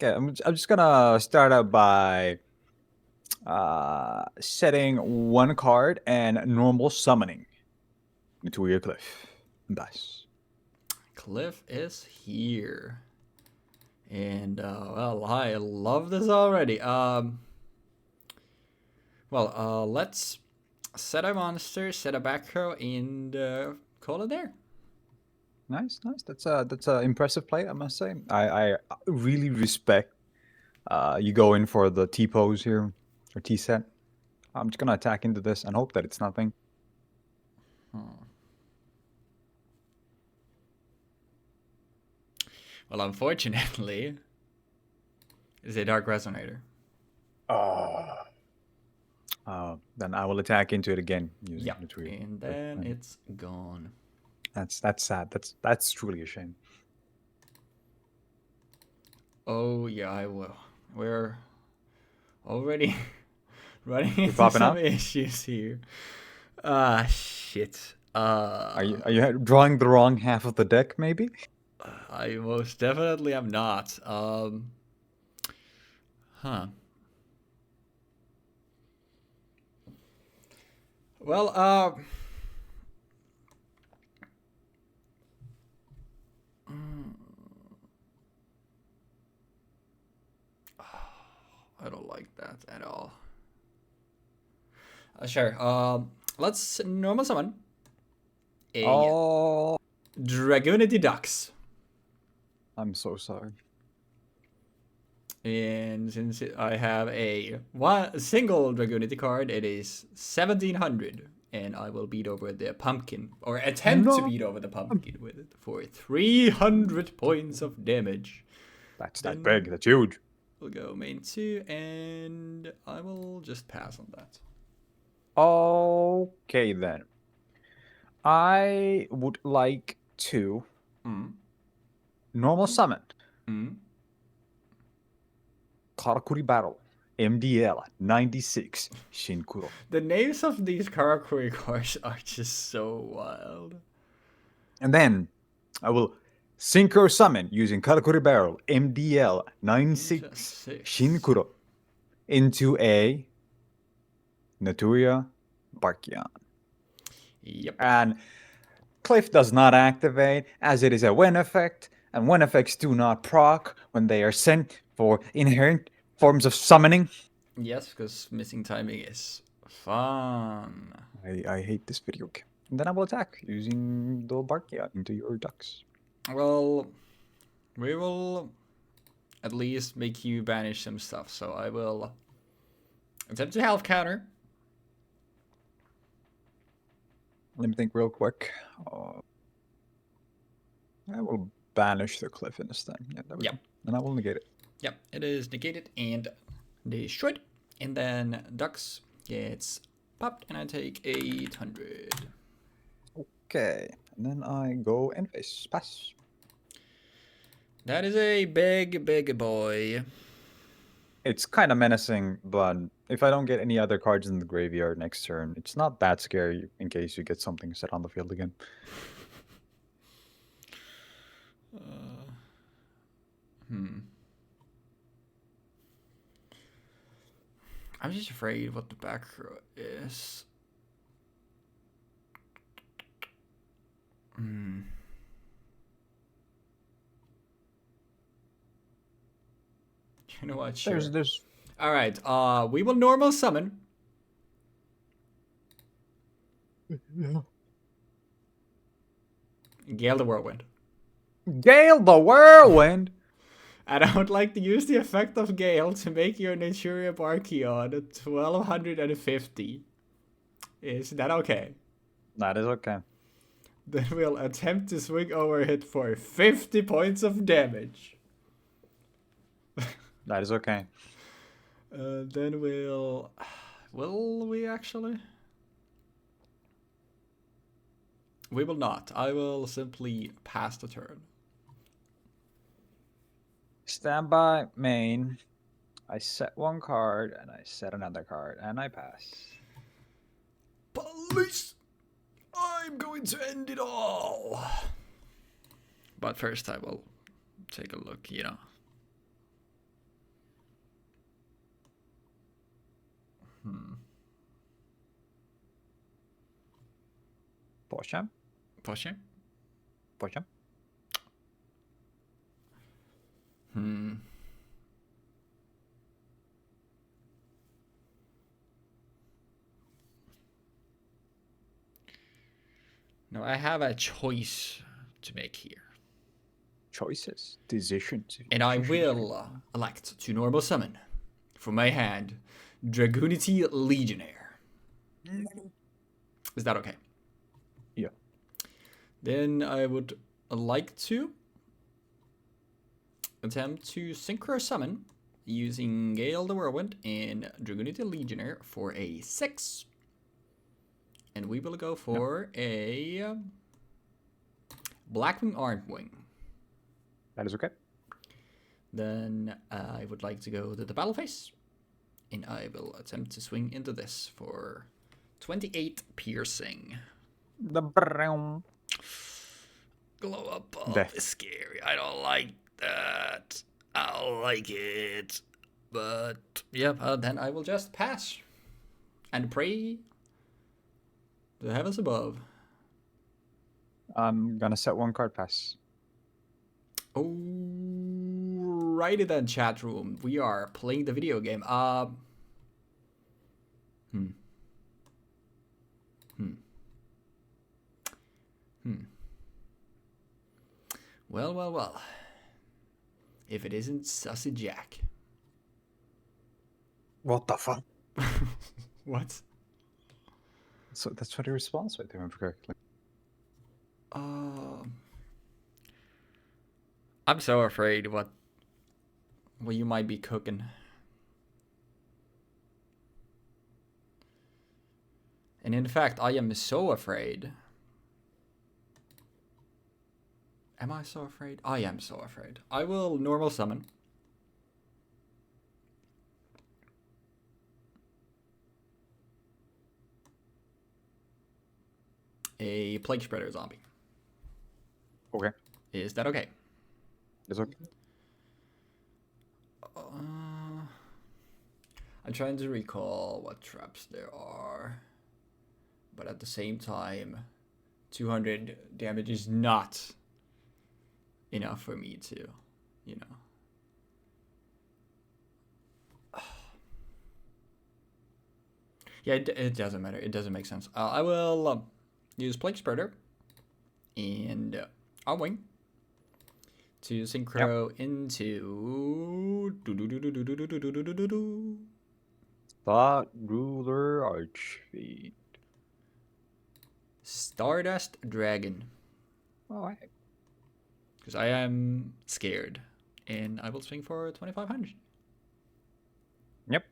I'm just gonna start out by setting 1 card and normal summoning Naturia Cliff. Thus. Cliff is here. And, well, I love this already. Let's set a monster, set a back row, and call it there. Nice. That's a impressive play, I must say. I really respect you go in for the T pose here, or T set. I'm just gonna attack into this and hope that it's nothing. Well, unfortunately, it's a Dark Resonator. Then I will attack into it again using Naturia. And then it's gone. That's sad. That's truly a shame. Oh yeah, I will. We're already running into some issues here. Shit. Are you drawing the wrong half of the deck, maybe? I most definitely am not. Well, I don't like that at all. Sure. Let's normal summon a Dragonity Ducks. I'm so sorry. And since I have a single Dragonity card, it is 1700, and I will beat over the pumpkin, or attempt to beat over the pumpkin with it for 300 points of damage. That's that big. That's huge. We'll go main 2, and I will just pass on that. Okay, then. I would like to normal summon Kabakuri Battle MDL 96 Shinkuro. The names of these Kabakuri cards are just so wild. And then I will synchro summon using Kabakuri Barrel MDL 96 Shinkuro into a Naturia Barkion. Yep. And Cliff does not activate, as it is a when effect, and when effects do not proc when they are sent for inherent forms of summoning. Yes, because missing timing is fun. I hate this video game. And then I will attack using the Barkia into your ducks. Well, we will at least make you banish some stuff, so I will attempt to health counter. Let me think real quick. I will banish the Cliff instead. Yeah, there we go. And I will negate it. Yep, it is negated and destroyed. And then Ducks gets popped, and I take 800. Okay, and then I go end phase. Pass. That is a big, big boy. It's kind of menacing, but if I don't get any other cards in the graveyard next turn, it's not that scary in case you get something set on the field again. I'm just afraid what the back row is. Hmm. You know what? Sure. There's. All right. We will normal summon. Gale the Whirlwind. Gale the Whirlwind. And I would like to use the effect of Gale to make your Naturia Barkion 1250. Is that okay? That is okay. Then we'll attempt to swing overhit for 50 points of damage. That is okay. Then we'll... Will we actually? We will not. I will simply pass the turn. Standby main. I set one card and I set another card and I pass. Police! I'm going to end it all! But first I will take a look, you know. Potion. Pushing? Potion. No, I have a choice to make here. Choices. Decisions. And I will elect to normal summon from my hand Dragoonity Legionnaire. Is that okay? Yeah. Then I would like to attempt to synchro summon using Gale the Whirlwind and Dragoonity Legionnaire for a 6. And we will go for a Blackwing Armwing. That is okay. Then I would like to go to the battle phase. And I will attempt to swing into this for 28 piercing. The brown. Glow up Death. is scary. I don't like that. I don't like it. But yeah, then I will just pass. And pray to the heavens above. I'm gonna set one card pass. Alrighty then, chat room. We are playing the video game. Well. If it isn't Sussy Jack. What the fuck? What? So that's what he responds with, if I remember correctly. I'm so afraid what you might be cooking. And in fact, I am so afraid. Am I so afraid? I am so afraid. I will normal summon. A Plague Spreader zombie. Okay. Is that okay? It's okay. I'm trying to recall what traps there are. But at the same time, 200 damage is not enough for me to, you know. Yeah, it doesn't matter. It doesn't make sense. I will use Plague Spreader and Armwing to synchro into Thought Ruler Archfiend. Stardust Dragon. Alright. Because I am scared. And I will swing for 2500. Yep.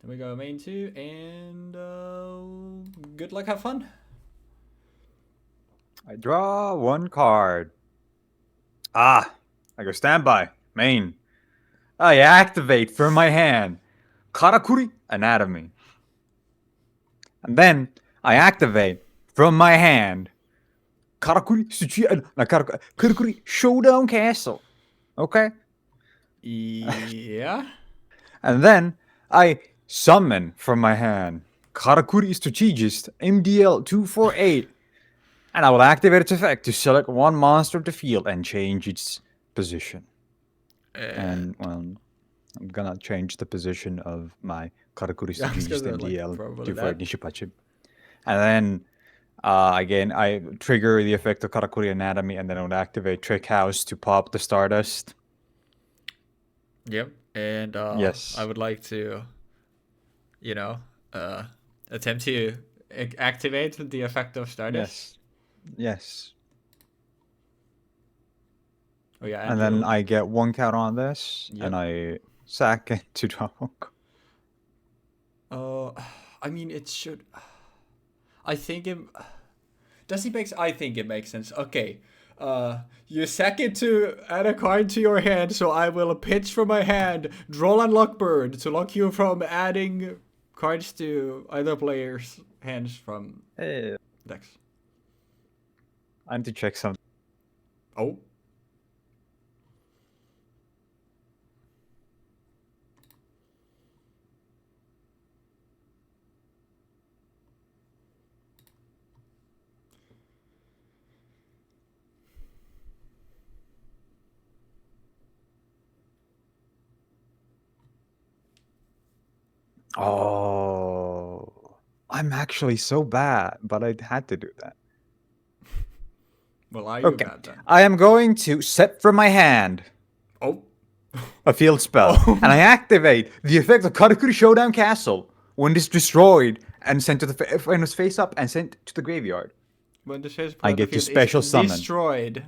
Then we go main 2 and good luck, have fun. I draw one card. I go standby. Main. I activate from my hand Kabakuri Anatomy. And then I activate from my hand Kabakuri Showdown Castle. Okay? Yeah. And then I summon from my hand Kabakuri Strategist MDL 248, and I will activate its effect to select one monster of the field and change its position. And well, I'm gonna change the position of my Kabakuri I was Strategist gonna like MDL probably 248 that. Nishipachi. And then again, I trigger the effect of Kabakuri Anatomy, and then I would activate Trick House to pop the Stardust. Yep. And Yes. I would like to, attempt to activate the effect of Stardust. Yes. Oh yeah, And then I get 1 count on this, Yep. and I sack it to draw 1 card. I mean, it should. I think it. Does it make? I think it makes sense. Okay. You sack it to add a card to your hand, so I will pitch from my hand, draw and lock bird to lock you from adding cards to either player's hands from Hey, decks. I need to check something. Oh. Oh, I'm actually so bad, but I had to do that. Well, are you Okay, bad then? I am going to set from my hand Oh. a field spell, Oh. and I activate the effect of Kabakuri Showdown Castle. When it is destroyed and sent to the when it's face up and sent to the graveyard, When the face I part of get the to field special is summon. destroyed.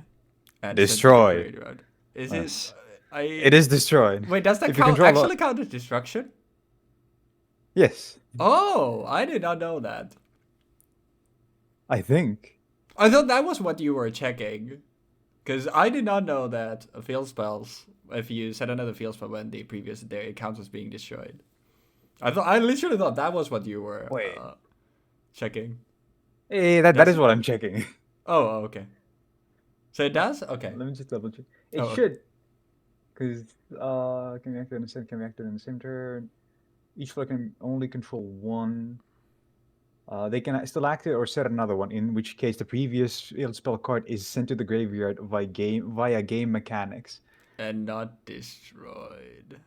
And Destroyed. sent to the graveyard. Is Yes. it? It is destroyed. Wait, does that If you count? control Actually count as destruction? Yes, Oh, I did not know that. I think. I thought that was what you were checking. Because I did not know that field spells, if you set another field spell when the previous day, it counts as being destroyed. I literally thought that was what you were Wait. checking. That is what I'm checking. Oh, okay. So it does? Okay. Let me just double check. It Oh, should. Because can be activated in the same turn. Each player can only control one. They can still activate or set another one, in which case the previous field spell card is sent to the graveyard via game mechanics. and not destroyed.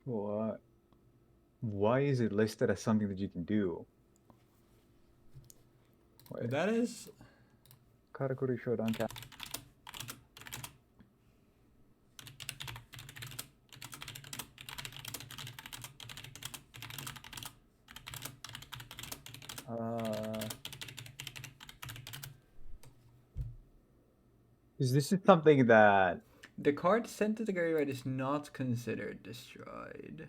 What? Why is it listed as something that you can do? Wait. That is... Kabakuri Showdown Castle. Is this something that... The card sent to the graveyard is not considered destroyed.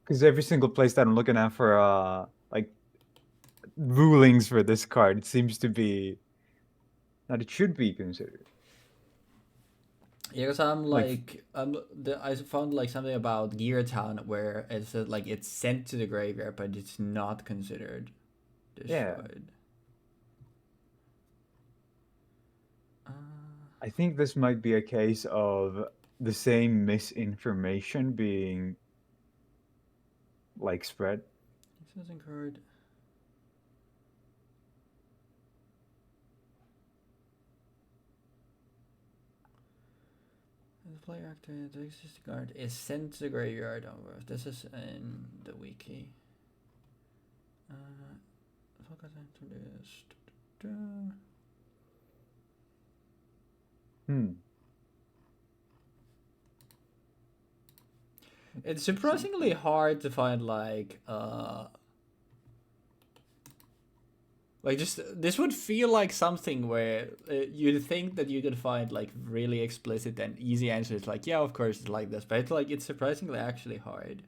Because every single place that I'm looking at for like rulings for this card, it seems to be that it should be considered. Yeah, because I found like something about Gear Town where it said like it's sent to the graveyard, but it's not considered destroyed. Yeah. I think this might be a case of the same misinformation being like spread. This is incurred. The player activated the existing card is sent to the graveyard. This is in the wiki. Focus into this. It's surprisingly hard to find just this would feel like something where you'd think that you could find like really explicit and easy answers like, yeah, of course it's like this, but it's surprisingly actually hard.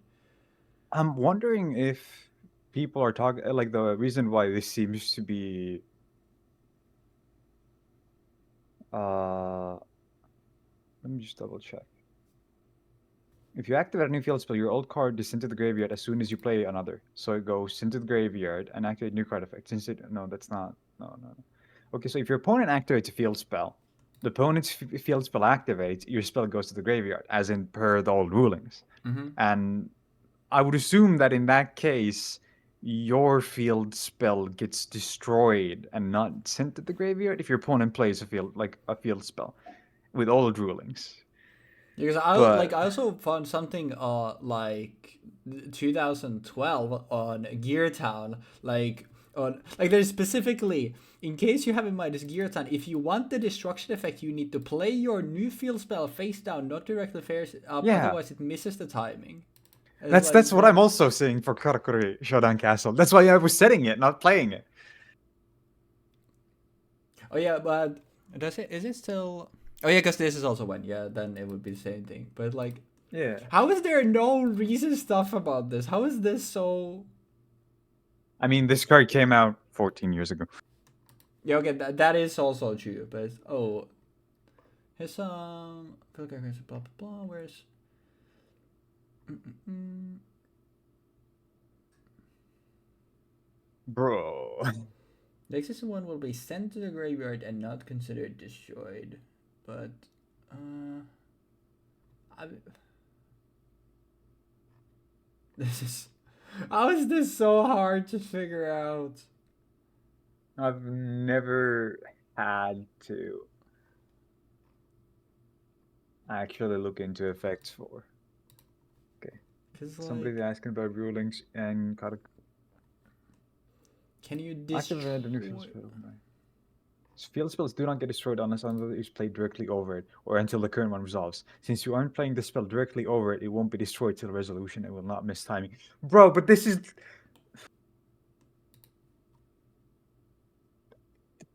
I'm wondering if people are talking like the reason why this seems to be let me just double check. If you activate a new field spell, your old card is sent to the graveyard as soon as you play another. So it goes into the graveyard and activate new card effect. No, that's not. No. Okay, so if your opponent activates a field spell, the opponent's field spell activates, your spell goes to the graveyard, as in per the old rulings. Mm-hmm. And I would assume that in that case, your field spell gets destroyed and not sent to the graveyard if your opponent plays a field spell with old rulings. Because But I also found something like 2012 on Gear Town, like on like there's specifically, in case you have in mind this Gear Town, if you want the destruction effect, you need to play your new field spell face down, not directly face up, yeah, otherwise it misses the timing. It's that's like what I'm also saying for Kabakuri Showdown Castle. That's why I was setting it, not playing it. oh yeah, but is it still? Oh yeah, because this is also when, yeah, then it would be the same thing. But like, Yeah. how is there no recent stuff about this? How is this so? I mean, this card came out 14 years ago. Yeah, okay, that is also true. But here's blah blah blah. Where's Bro. the existing one will be sent to the graveyard and not considered destroyed. But I, this is how is this so hard to figure out? I've never had to actually look into effects for. Okay. Somebody's asking about rulings and can you destroy? activate a new field spell. Field spells do not get destroyed unless another is played directly over it, or until the current one resolves. Since you aren't playing the spell directly over it, it won't be destroyed till resolution. It will not miss timing. Bro, but this is...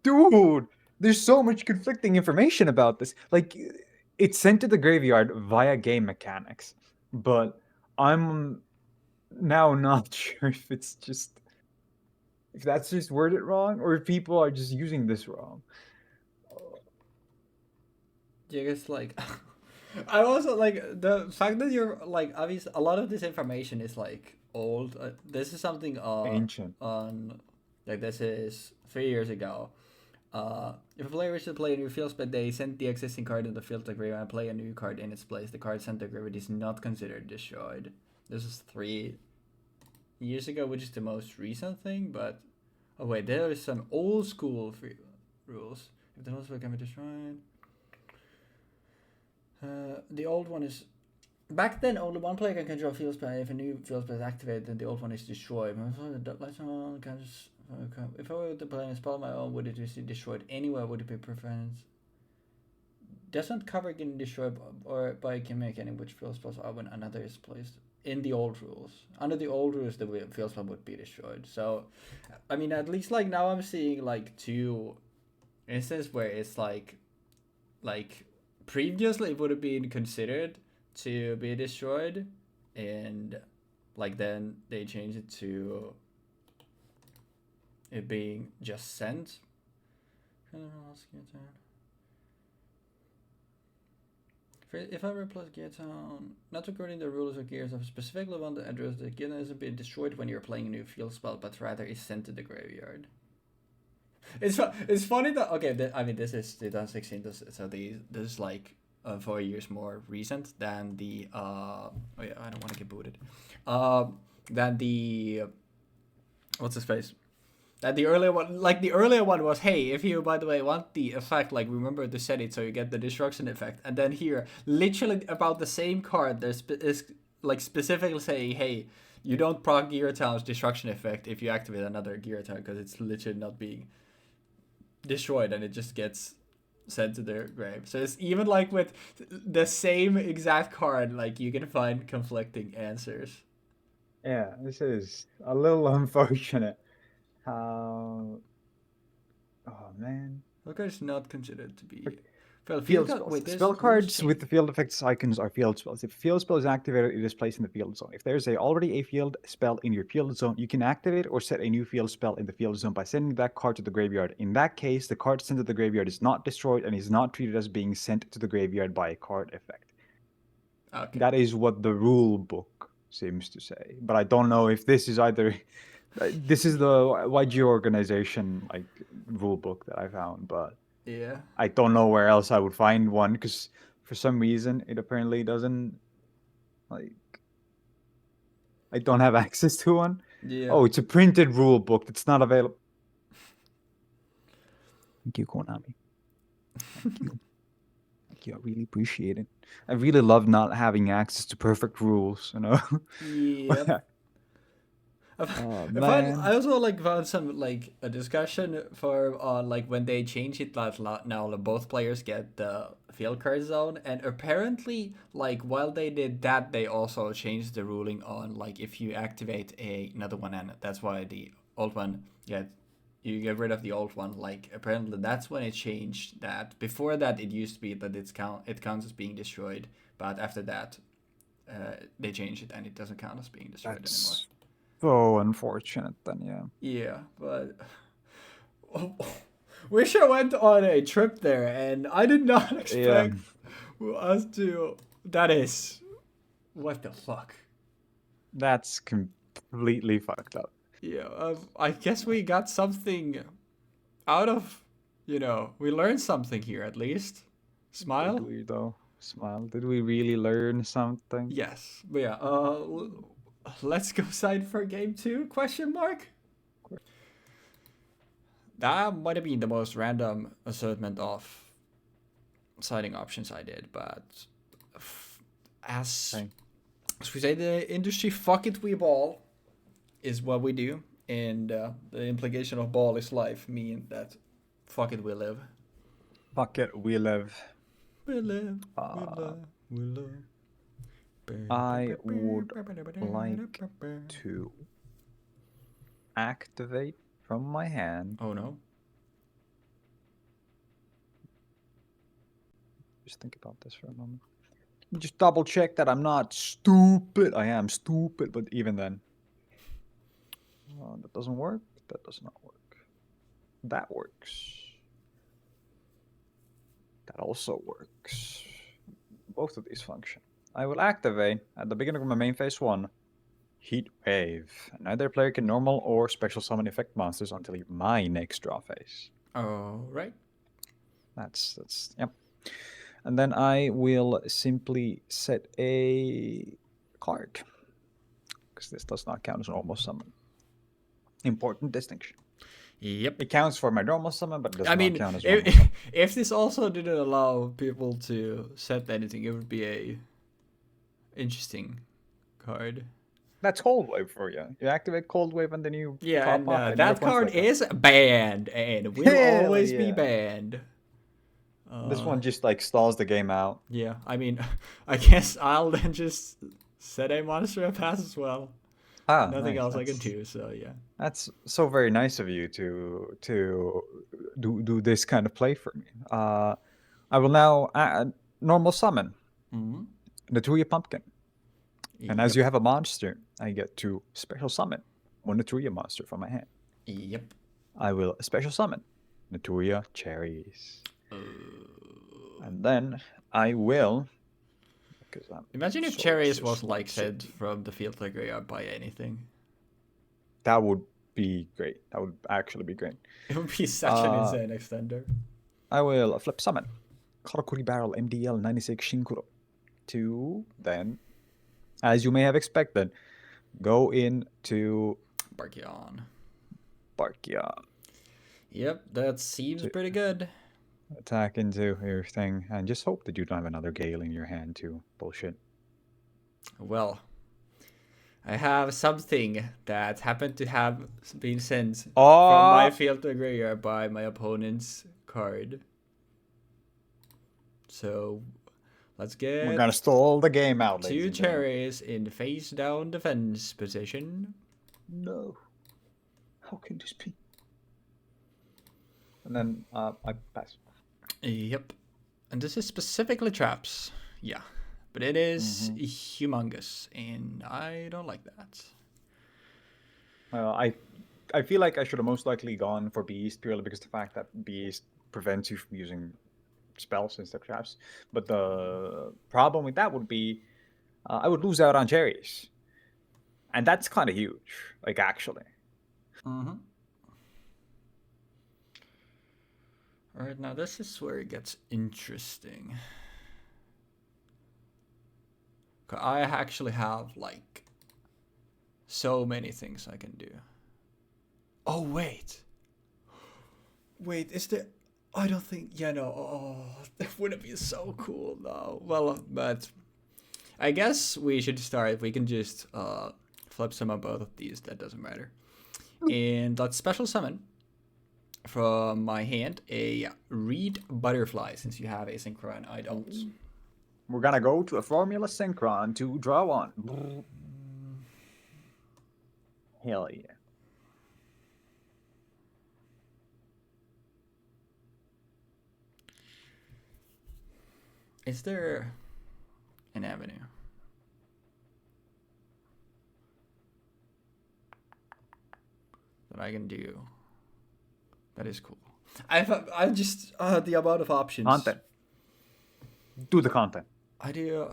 Dude! There's so much conflicting information about this. Like, it's sent to the graveyard via game mechanics, but I'm now not sure if it's just... if that's just worded wrong, or if people are just using this wrong. Yeah, it's like I also like the fact that you're like obviously a lot of this information is like old. This is something Ancient. on like this is 3 years ago. If a player wishes to play a new field spell, they send the existing card in the field to graveyard and play a new card in its place. The card sent to graveyard is not considered destroyed. This is 3 years ago, which is the most recent thing. But oh wait, there is some old school rules. If the field spell can be destroyed. The old one is back then only one player can control field spell. If a new field spell is activated, then the old one is destroyed. If I were to play a spell of my own, would it be destroyed anywhere? Would it be preference? Doesn't cover getting destroyed or by can make any which field spells are when another is placed in the old rules. Under the old rules, the field spell would be destroyed. So, I mean, at least like now I'm seeing like 2 instances where it's like previously it would have been considered to be destroyed, and like then they changed it to it being just sent. If I replace Gear Town, not according to the rules of Gears, I specifically want to address the Gear Town isn't being destroyed when you're playing a new field spell, but rather is sent to the graveyard. It's funny that okay, I mean this is 2016, so this is like 4 years more recent than the oh yeah, I don't want to get booted, than the what's his face, that the earlier one, like the earlier one was, hey, if you by the way want the effect, like remember to set it so you get the destruction effect, and then here literally about the same card there's is like specifically saying, hey, you don't proc Gear Town's destruction effect if you activate another Gear Town because it's literally not being destroyed and it just gets sent to their grave. So it's even like with the same exact card, like you can find conflicting answers. Yeah, this is a little unfortunate. How... oh man. Look, it's not considered to be. Well, Field spells. Spell cards with the field effects icons are field spells. If a field spell is activated, it is placed in the field zone. If there's already a field spell in your field zone, you can activate or set a new field spell in the field zone by sending that card to the graveyard. In that case, the card sent to the graveyard is not destroyed and is not treated as being sent to the graveyard by a card effect. Okay. That is what the rule book seems to say. But I don't know if this is either... this is the YG organization like rule book that I found, but Yeah. I don't know where else I would find one because for some reason it apparently doesn't like. I don't have access to one. Yeah. Oh, it's a printed rule book that's not available. Thank you, Konami. Thank you. Thank you. I really appreciate it. I really love not having access to perfect rules, you know? Yep. Oh, I man. also like found some like a discussion for on like when they change it that now both players get the field card zone, and apparently like while they did that they also changed the ruling on like if you activate another one, and that's why the old one you get rid of the old one. Like apparently that's when it changed that. Before that it used to be that it counts as being destroyed, but after that they changed it and it doesn't count as being destroyed anymore. That's so unfortunate then, yeah. Yeah, but we sure went on a trip there, and I did not Yeah, expect us to. That is, what the fuck? that's completely fucked up. Yeah, I guess we got something out of, we learned something here at least. Did Smile? we, though? Smile. Did we really learn something? Yes, but yeah. Let's go side for game two? Question mark. That might have been the most random assortment of siding options I did, but as Okay. as we say, the industry fuck it we ball is what we do, and the implication of ball is life mean that fuck it we live. Fuck it, we live. We live, we Uh, love, we love. I would like to activate from my hand. Oh no. Just think about this for a moment. Just double check that I'm not stupid. I am stupid, but even then. That doesn't work. That does not work. That works. That also works. Both of these function. I will activate at the beginning of my main phase 1 Heat Wave. Neither player can normal or special summon effect monsters until my next draw phase. All right. That's yep. And then I will simply set a card because this does not count as normal summon. Important distinction. Yep. It counts for my normal summon, but it does I not mean, count as normal summon. if this also didn't allow people to set anything, it would be a interesting card. That's Cold Wave for you. You activate Cold Wave and then you Yeah, top and up any other that points card like that. is banned and will Hell always be yeah! banned. This one just like stalls the game out. Yeah, I mean, I guess I'll then just set a monster and pass as well. Ah, Nothing nice. else I can do, so yeah. That's so very nice of you to do this kind of play for me. I will now normal summon Mm-hmm. Naturia Pumpkin, and as Yep. you have a monster, I get to special summon one Naturia monster from my hand. Yep. I will special summon Naturia Cherries, and then I will because I'm Imagine if so Cherries so was smart like said city. from the field like graveyard by anything. That would be great. That would actually be great. It would be such an insane extender. I will flip summon Kabakuri Barrel MDL 96 Shinkuro to then, as you may have expected, go into Barkion. Barkia. Yep, that seems pretty good. Attack into your thing, and just hope that you don't have another Gale in your hand too. Bullshit. Well, I have something that happened to have been sent from my Oh! field to graveyard by my opponent's card. So let's We're get gonna stall the game out, ladies two and gentlemen. cherries in face down defense position. No. How can this be? And then I pass. Yep. And this is specifically traps. Yeah. But it is humongous, and I don't like that. I feel like I should have most likely gone for Beast purely because the fact that Beast prevents you from using spells instead of traps. But the problem with that would be I would lose out on cherries, and that's kind of huge. Like actually. Mm-hmm. Alright, now this is where it gets interesting. I actually have, like, so many things I can do. Oh, wait. Wait, is there... I don't think... Yeah, no. Oh, that would be so cool, though. Well, but... I guess we should start. We can just flip some of both of these. That doesn't matter. And let's special summon from my hand a reed butterfly, since you have a synchro and I don't. We're gonna go to a formula synchron to draw one. Hell yeah. Is there an avenue? That I can do. That is cool. I just the amount of options. Content. Do the content. I do.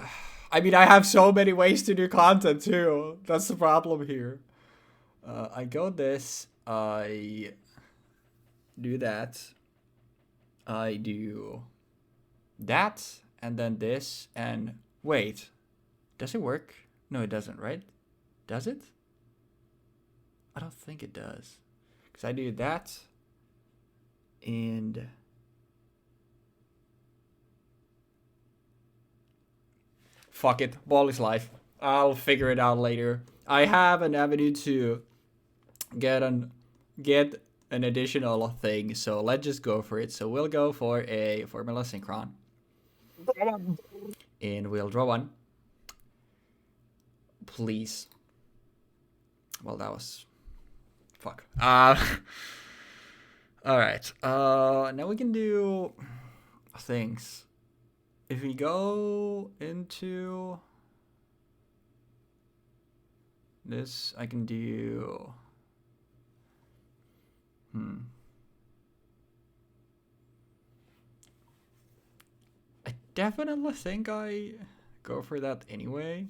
I mean, I have so many ways to do content too. That's the problem here. I go this. I do that. I do that, and then this, and wait. Does it work? No, it doesn't, right? Does it? I don't think it does. Because I do that, and... Fuck it. Ball is life. I'll figure it out later. I have an avenue to get an additional thing, so let's just go for it. So we'll go for a formula synchron. And we'll draw one. Please. Well, that was... Fuck. Alright. Now we can do things. If we go into this, I can do... I definitely think I go for that anyway.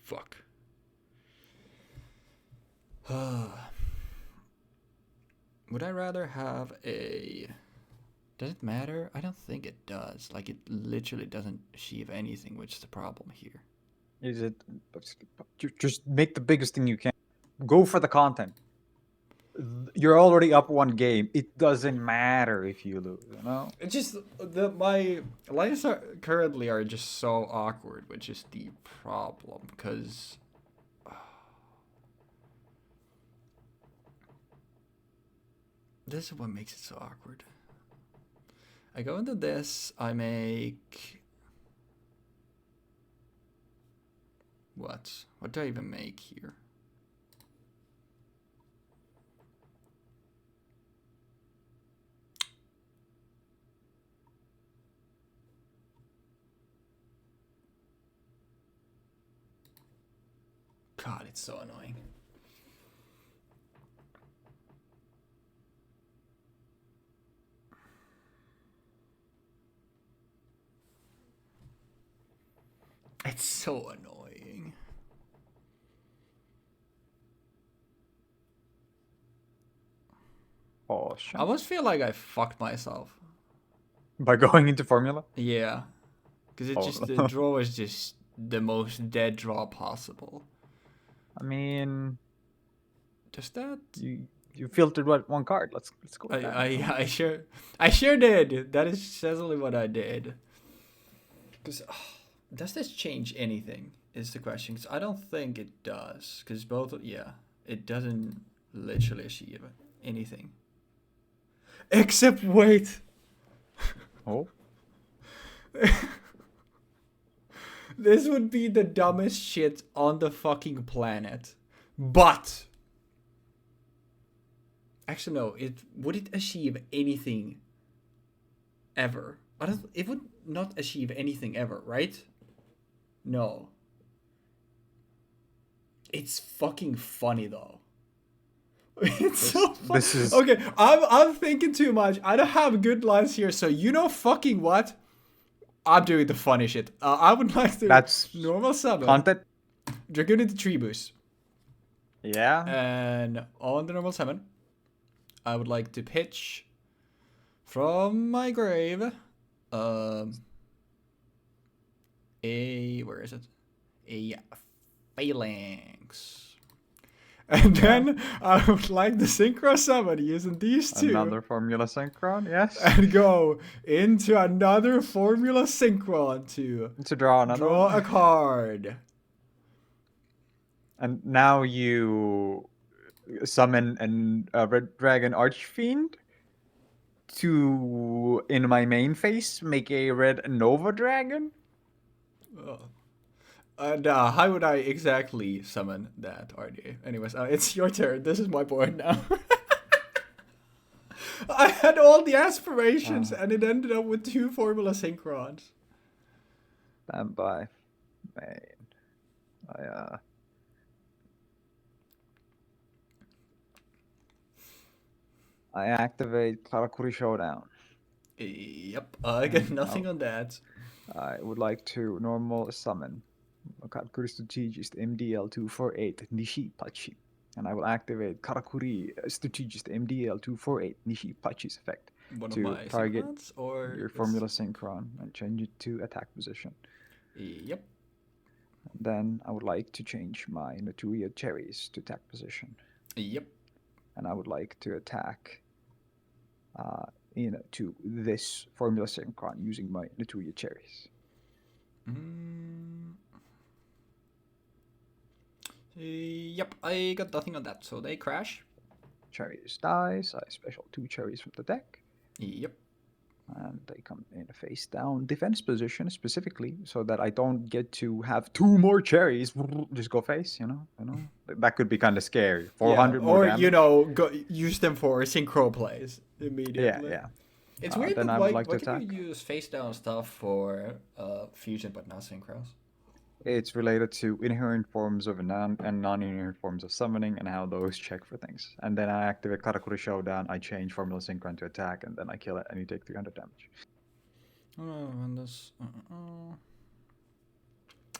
Fuck. Would I rather have a... Does it matter? I don't think it does. Like, it literally doesn't achieve anything, which is the problem here. Is it... Just make the biggest thing you can. Go for the content. You're already up one game. It doesn't matter if you lose, you know? It's just... my lines currently are just so awkward, which is the problem, because... This is what makes it so awkward. I go into this, I make... What? What do I even make here? God, it's so annoying. It's so annoying. Oh, shit. I almost feel like I fucked myself. By going into formula? Yeah. Because it just, the draw is just the most dead draw possible. I mean... Does that... You filtered one card. Let's go with that. I sure did. That is essentially what I did. Because... does this change anything, is the question. Because I don't think it does. Because both... Yeah. It doesn't literally achieve anything. Except, wait. Oh? This would be the dumbest shit on the fucking planet. But... Actually, no. Would it achieve anything ever? It would not achieve anything ever, right? No. It's fucking funny though. It's so funny. This is... Okay, I'm thinking too much. I don't have good lines here, so you know fucking what? I'm doing the funny shit. I would like to That's normal summon content. Dragoon into Tribus. Yeah. And on the normal summon, I would like to pitch from my grave where is it? A phalanx. And then I would like the synchro summon using these two. Another Formula Synchron, yes. And go into another Formula Synchron To draw another draw one. a card. And now you summon a Red Dragon Archfiend to, in my main phase, make a Red Nova Dragon? And how would I exactly summon that RDA? Anyways, it's your turn. This is my board now. I had all the aspirations, and it ended up with 2 Formula Synchrons. Stand by. Man. I activate Kabakuri Showdown. Yep, I get nothing on that. I would like to normal summon Kabakuri Strategist MDL248 Nishi Pachi. And I will activate Karakuri Strategist MDL248 Nishi Pachi's effect One to of my target Synchrons, or your Formula Synchron and change it to attack position. Yep. Then I would like to change my Naturia Cherries to attack position. Yep. And I would like to attack to this Formula Synchron using my Naturia Cherries. Yep, I got nothing on that, so they crash. Cherries dies. I special 2 cherries from the deck. Yep. And they come in a face down defense position specifically, so that I don't get to have 2 more cherries just go face. You know, that could be kind of scary. 400 more damage. Or use them for synchro plays immediately. Yeah. It's weird then that why can attack. you use face down stuff for fusion but not synchros? It's related to inherent forms of and non-inherent forms of summoning and how those check for things. And then I activate Karakuri Showdown, I change Formula Synchron to attack, and then I kill it, and you take 300 damage. And this.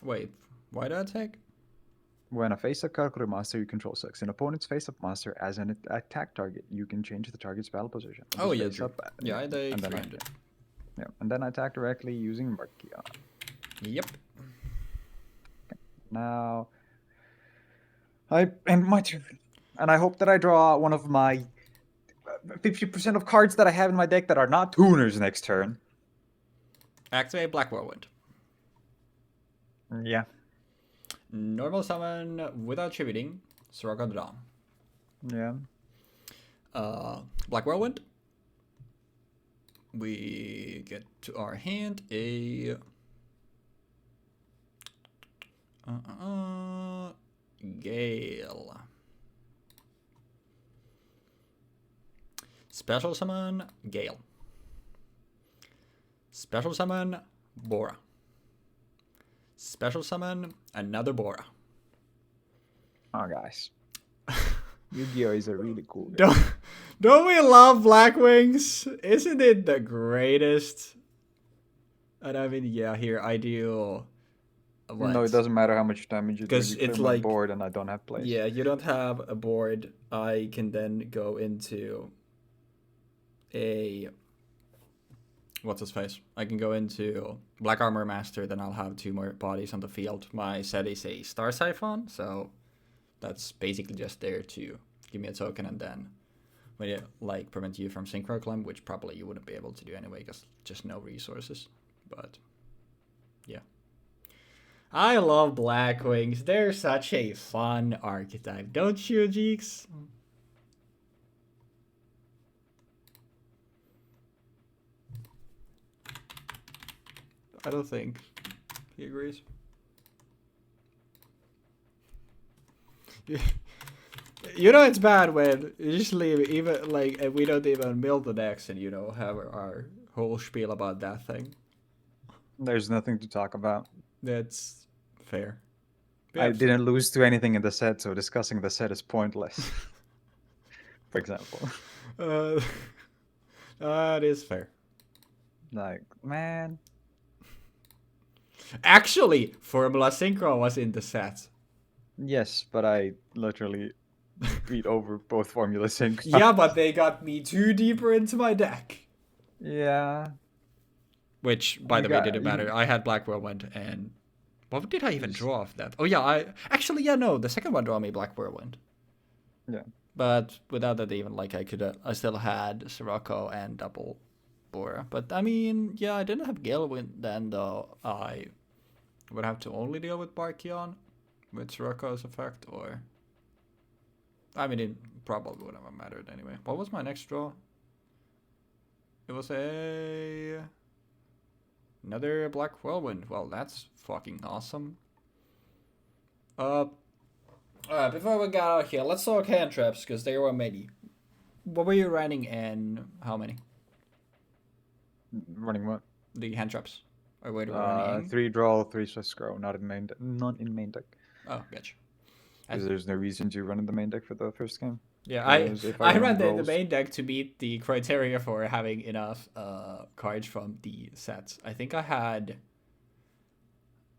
Wait, why do I take? When a face-up Karakuri monster you control sucks an opponent's face-up monster as an attack target, you can change the target's battle position. Oh, yeah, true. Yeah, I take 300. Yeah, and then I attack directly using Markion. Yep. Now, I end my turn, and I hope that I draw one of my 50% of cards that I have in my deck that are not tuners next turn. Activate Black Whirlwind. Yeah. Normal summon without tributing, Soraka the Dawn. Yeah. Black Whirlwind. We get to our hand a Gale. Special summon Gale. Special summon Bora. Special summon another Bora. Oh, guys. Yu-Gi-Oh! Is a really cool game. Don't we love Black Wings? Isn't it the greatest? And I mean, yeah, here I do. What? No, it doesn't matter how much damage you do. Because it's like board and I don't have place. Yeah, you don't have a board. I can then go into a what's his face? I can go into Black Armor Master. Then I'll have 2 more bodies on the field. My set is a Star Siphon, so that's basically just there to give me a token, and then when it like prevent you from synchro climb, which probably you wouldn't be able to do anyway, because just no resources. But yeah. I love Black Wings. They're such a fun archetype, don't you, Jeexx? I don't think he agrees. You know it's bad when you just leave even like and we don't even build the decks and have our whole spiel about that thing. There's nothing to talk about. That's fair. I didn't lose to anything in the set, so discussing the set is pointless. For example. That is fair. Like, man. Actually, Formula Synchro was in the set. Yes, but I literally beat over both Formula Sync. Yeah, but they got me too deeper into my deck. Yeah. Which, by You the way, got didn't matter. you. I had Black Whirlwind, and what did I even Just, draw off that? Oh yeah, no, the second one draw me Black Whirlwind. yeah. But without that, even like I still had Sirocco and double Bora. But I mean, yeah, I didn't have Galewind then, though. I would have to only deal with Barkion with Sirocco's effect, or I mean, it probably wouldn't have mattered anyway. What was my next draw? It was another Black Whirlwind. Well, that's fucking awesome. Alright, before we get out here, let's talk hand traps, because there were many. What were you running and how many? Running what? The hand traps. Or were you running? 3 draw, 3 stress grow. Not in main deck. Oh, gotcha. Because there's no reason to run in the main deck for the first game. Yeah, If I run ran the rolls, main deck to meet the criteria for having enough cards from the sets. I think I had...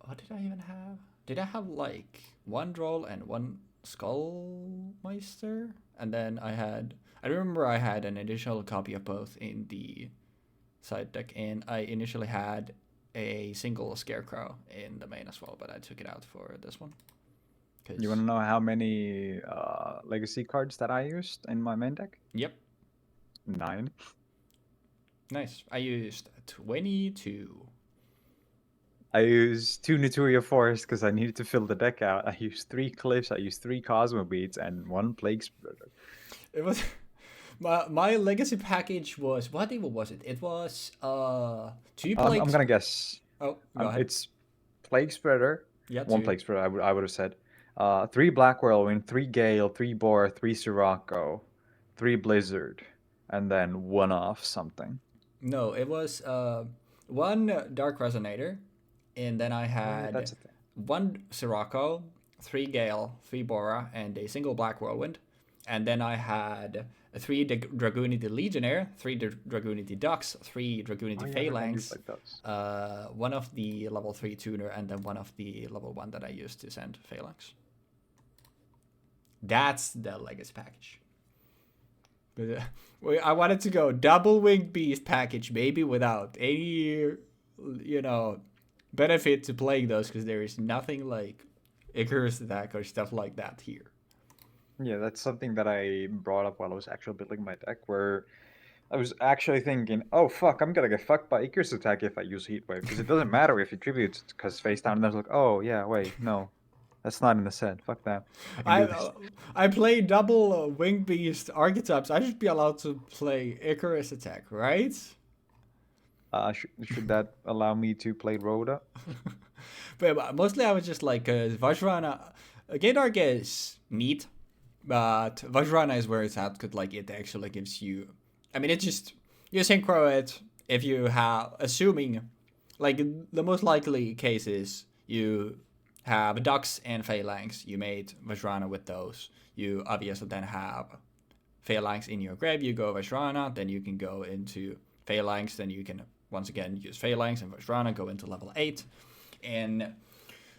What did I even have? Did I have like one Droll and one Skullmeister? And then I remember I had an additional copy of both in the side deck, and I initially had a single Scarecrow in the main as well, but I took it out for this one. You want to know how many legacy cards that I used in my main deck? Yep. 9. Nice. I used 22. I used 2 Naturia Forest because I needed to fill the deck out. I used 3 Cliffs, I used 3 Cosmo Beads, and 1 Plague Spreader. It was my legacy package was what even was it? It was 2 plagues. I'm gonna guess. Oh, go ahead. It's Plague Spreader. Yeah, 1 2. Plague Spreader. I would have said. 3 Black Whirlwind, 3 Gale, 3 Boar, 3 Sirocco, 3 Blizzard, and then 1 off something. No, it was 1 Dark Resonator, and then I Oh, yeah, had that's a thing. 1 Sirocco, 3 Gale, 3 Bora, and a single Black Whirlwind. And then I had 3 Dragoonity Legionnaire, 3 Dragoonity Ducks, 3 Dragoonity Phalanx, Like 1 of the level 3 tuner, and then 1 of the level 1 that I used to send Phalanx. That's the legacy package. But, I wanted to go double winged beast package, maybe without any, benefit to playing those, because there is nothing like Icarus attack or stuff like that here. Yeah, that's something that I brought up while I was actually building my deck, where I was actually thinking, oh fuck, I'm gonna get fucked by Icarus attack if I use Heatwave, because it doesn't matter if you tribute, because face down, and I was like, oh yeah, wait, no, that's not in the set. Fuck that. I can do this. I play double winged beast archetypes. I should be allowed to play Icarus attack, right? Should that allow me to play Rhoda? But mostly I was just like, Vajrana, Gaydark is neat, but Vajrana is where it's at, because like it actually gives you, I mean, it's just, you synchro it if you have, assuming, like the most likely case is you have Ducks and Phalanx, you made Vajrana with those, you obviously then have Phalanx in your grave, you go Vajrana, then you can go into Phalanx, then you can once again use Phalanx and Vajrana, go into level 8, and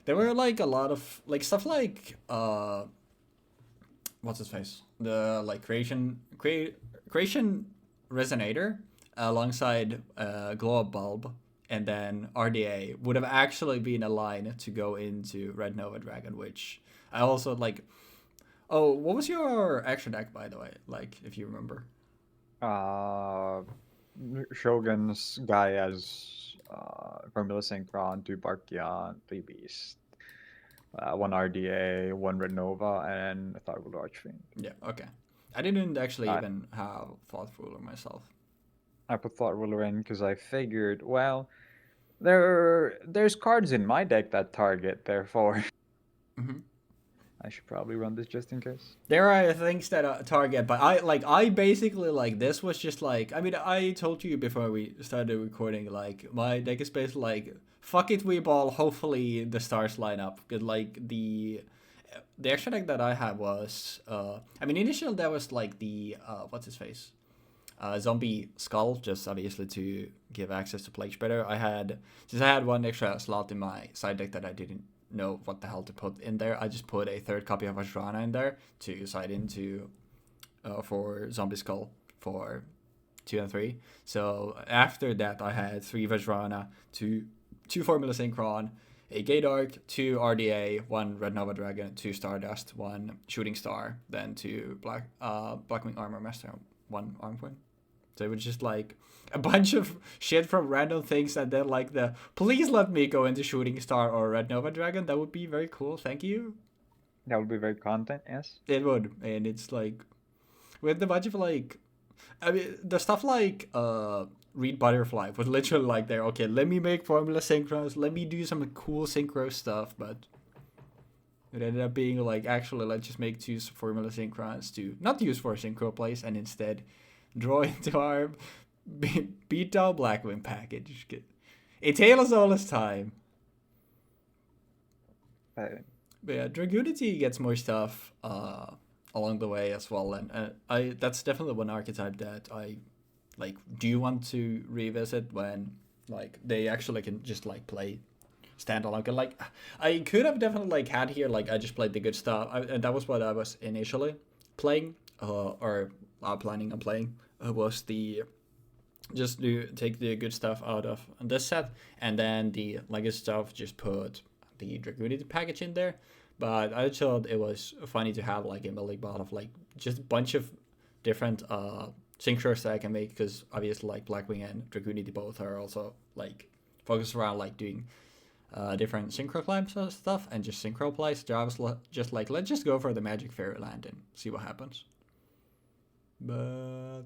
there were like a lot of like stuff like what's his face, the like creation resonator alongside glow up bulb, and then RDA would have actually been a line to go into Red Nova Dragon, which I also like. Oh, what was your extra deck, by the way, like if you remember? Shogun's guy as Formula Synchron, 2 Barkion, 3 Beast, 1 RDA, 1 Red Nova, and a Thought Ruler Archfiend. Yeah, okay. I didn't actually even have Thought Ruler myself. I put Thought Ruler in because I figured, well, there's cards in my deck that target, therefore I should probably run this just in case. There are things that target, but I basically like this was just like, I mean, I told you before we started recording, like my deck is basically like, fuck it, we ball, hopefully the stars line up, because like the extra deck that I had was I mean initially there was like the what's his face, zombie skull, just obviously to give access to plague spreader. Since I had one extra slot in my side deck that I didn't know what the hell to put in there, I just put a third copy of Vajrana in there to side into for zombie skull for 2 and 3. So after that, I had 3 Vajrana, 2 Formula Synchron, a Gate Arc, 2 RDA, 1 Red Nova Dragon, 2 Stardust, 1 Shooting Star, then 2 Blackwing Armor Master, 1 Arm Queen. So it was just like a bunch of shit from random things, and then like please let me go into Shooting Star or Red Nova Dragon. That would be very cool. Thank you. That would be very content, yes. It would, and it's like with a bunch of like, I mean, the stuff like Read Butterfly was literally like there. Okay, let me make Formula Synchros. Let me do some cool synchro stuff, but it ended up being like, actually, let's just make 2 Formula Synchros to not use for synchro plays, and instead draw into our beat down Blackwing package. It takes us all this time. But yeah, Dragoonity gets more stuff along the way as well, and that's definitely one archetype that I like do want to revisit when like they actually can just like play standalone. Like I could have definitely like had here like I just played the good stuff, and that was what I was initially playing or planning on playing. Was the just to take the good stuff out of this set, and then the legacy stuff just put the Dragoonity package in there. But I thought it was funny to have like a milling bot of like just a bunch of different synchros that I can make, because obviously like Blackwing and Dragoonity both are also like focused around like doing different synchro climbs and stuff and just synchro plays. So I was just like, let's just go for the Magic Fairyland and see what happens. But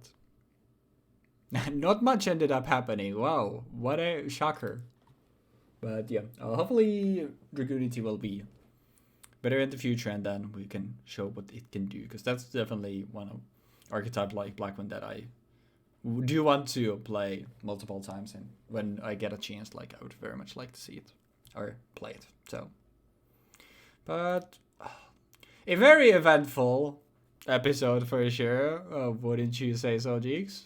not much ended up happening. Wow, what a shocker. But yeah, hopefully Dragoonity will be better in the future, and then we can show what it can do, because that's definitely one of archetype like Blackwing that I do want to play multiple times, and when I get a chance, like I would very much like to see it or play it. So, but a very eventful episode for sure. Wouldn't you say so, Jeexx?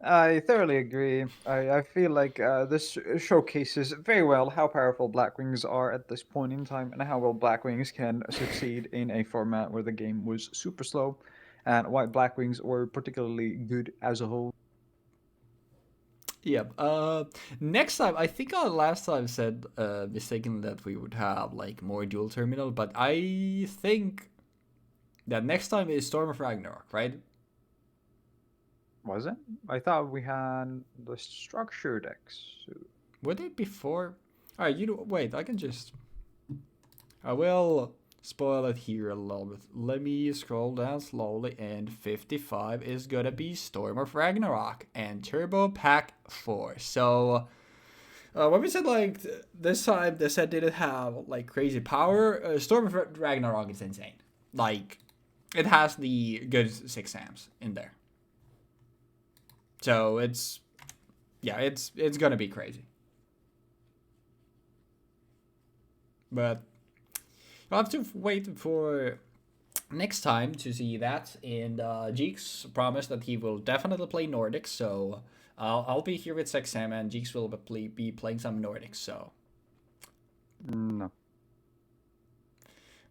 I thoroughly agree. I feel like this showcases very well how powerful Blackwings are at this point in time, and how well Blackwings can succeed in a format where the game was super slow, and why Blackwings were particularly good as a whole. Yeah. Next time, I think I last time said mistakenly that we would have like more dual terminal, but I think that next time is Storm of Ragnarok, right? Was it? I thought we had the structure decks. Were they before? Alright, wait, I will spoil it here a little bit. Let me scroll down slowly, and 55 is gonna be Storm of Ragnarok and Turbo Pack 4. So, when we said like this time, the set didn't have like crazy power, Storm of Ragnarok is insane. Like, it has the good 6 amps in there. So it's gonna be crazy. But you'll have to wait for next time to see that. And Jeexx promised that he will definitely play Nordics, so I'll be here with Sexam, and Jeexx will be playing some Nordics. So no.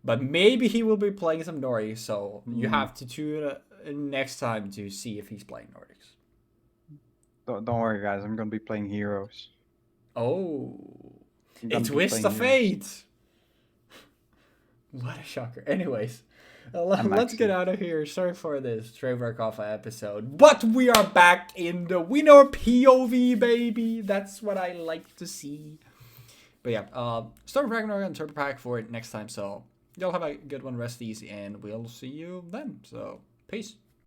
But maybe he will be playing some Nordics, so you have to tune next time to see if he's playing Nordics. Don't worry, guys. I'm gonna be playing Heroes. Oh, a twist of fate! What a shocker. Anyways, let's get out of here. Sorry for this Trevor Koffa episode, but we are back in the winner POV, baby. That's what I like to see. But yeah, Storm of Ragnarok and Turbo Pack for it next time. So y'all have a good one, rest easy, and we'll see you then. So peace.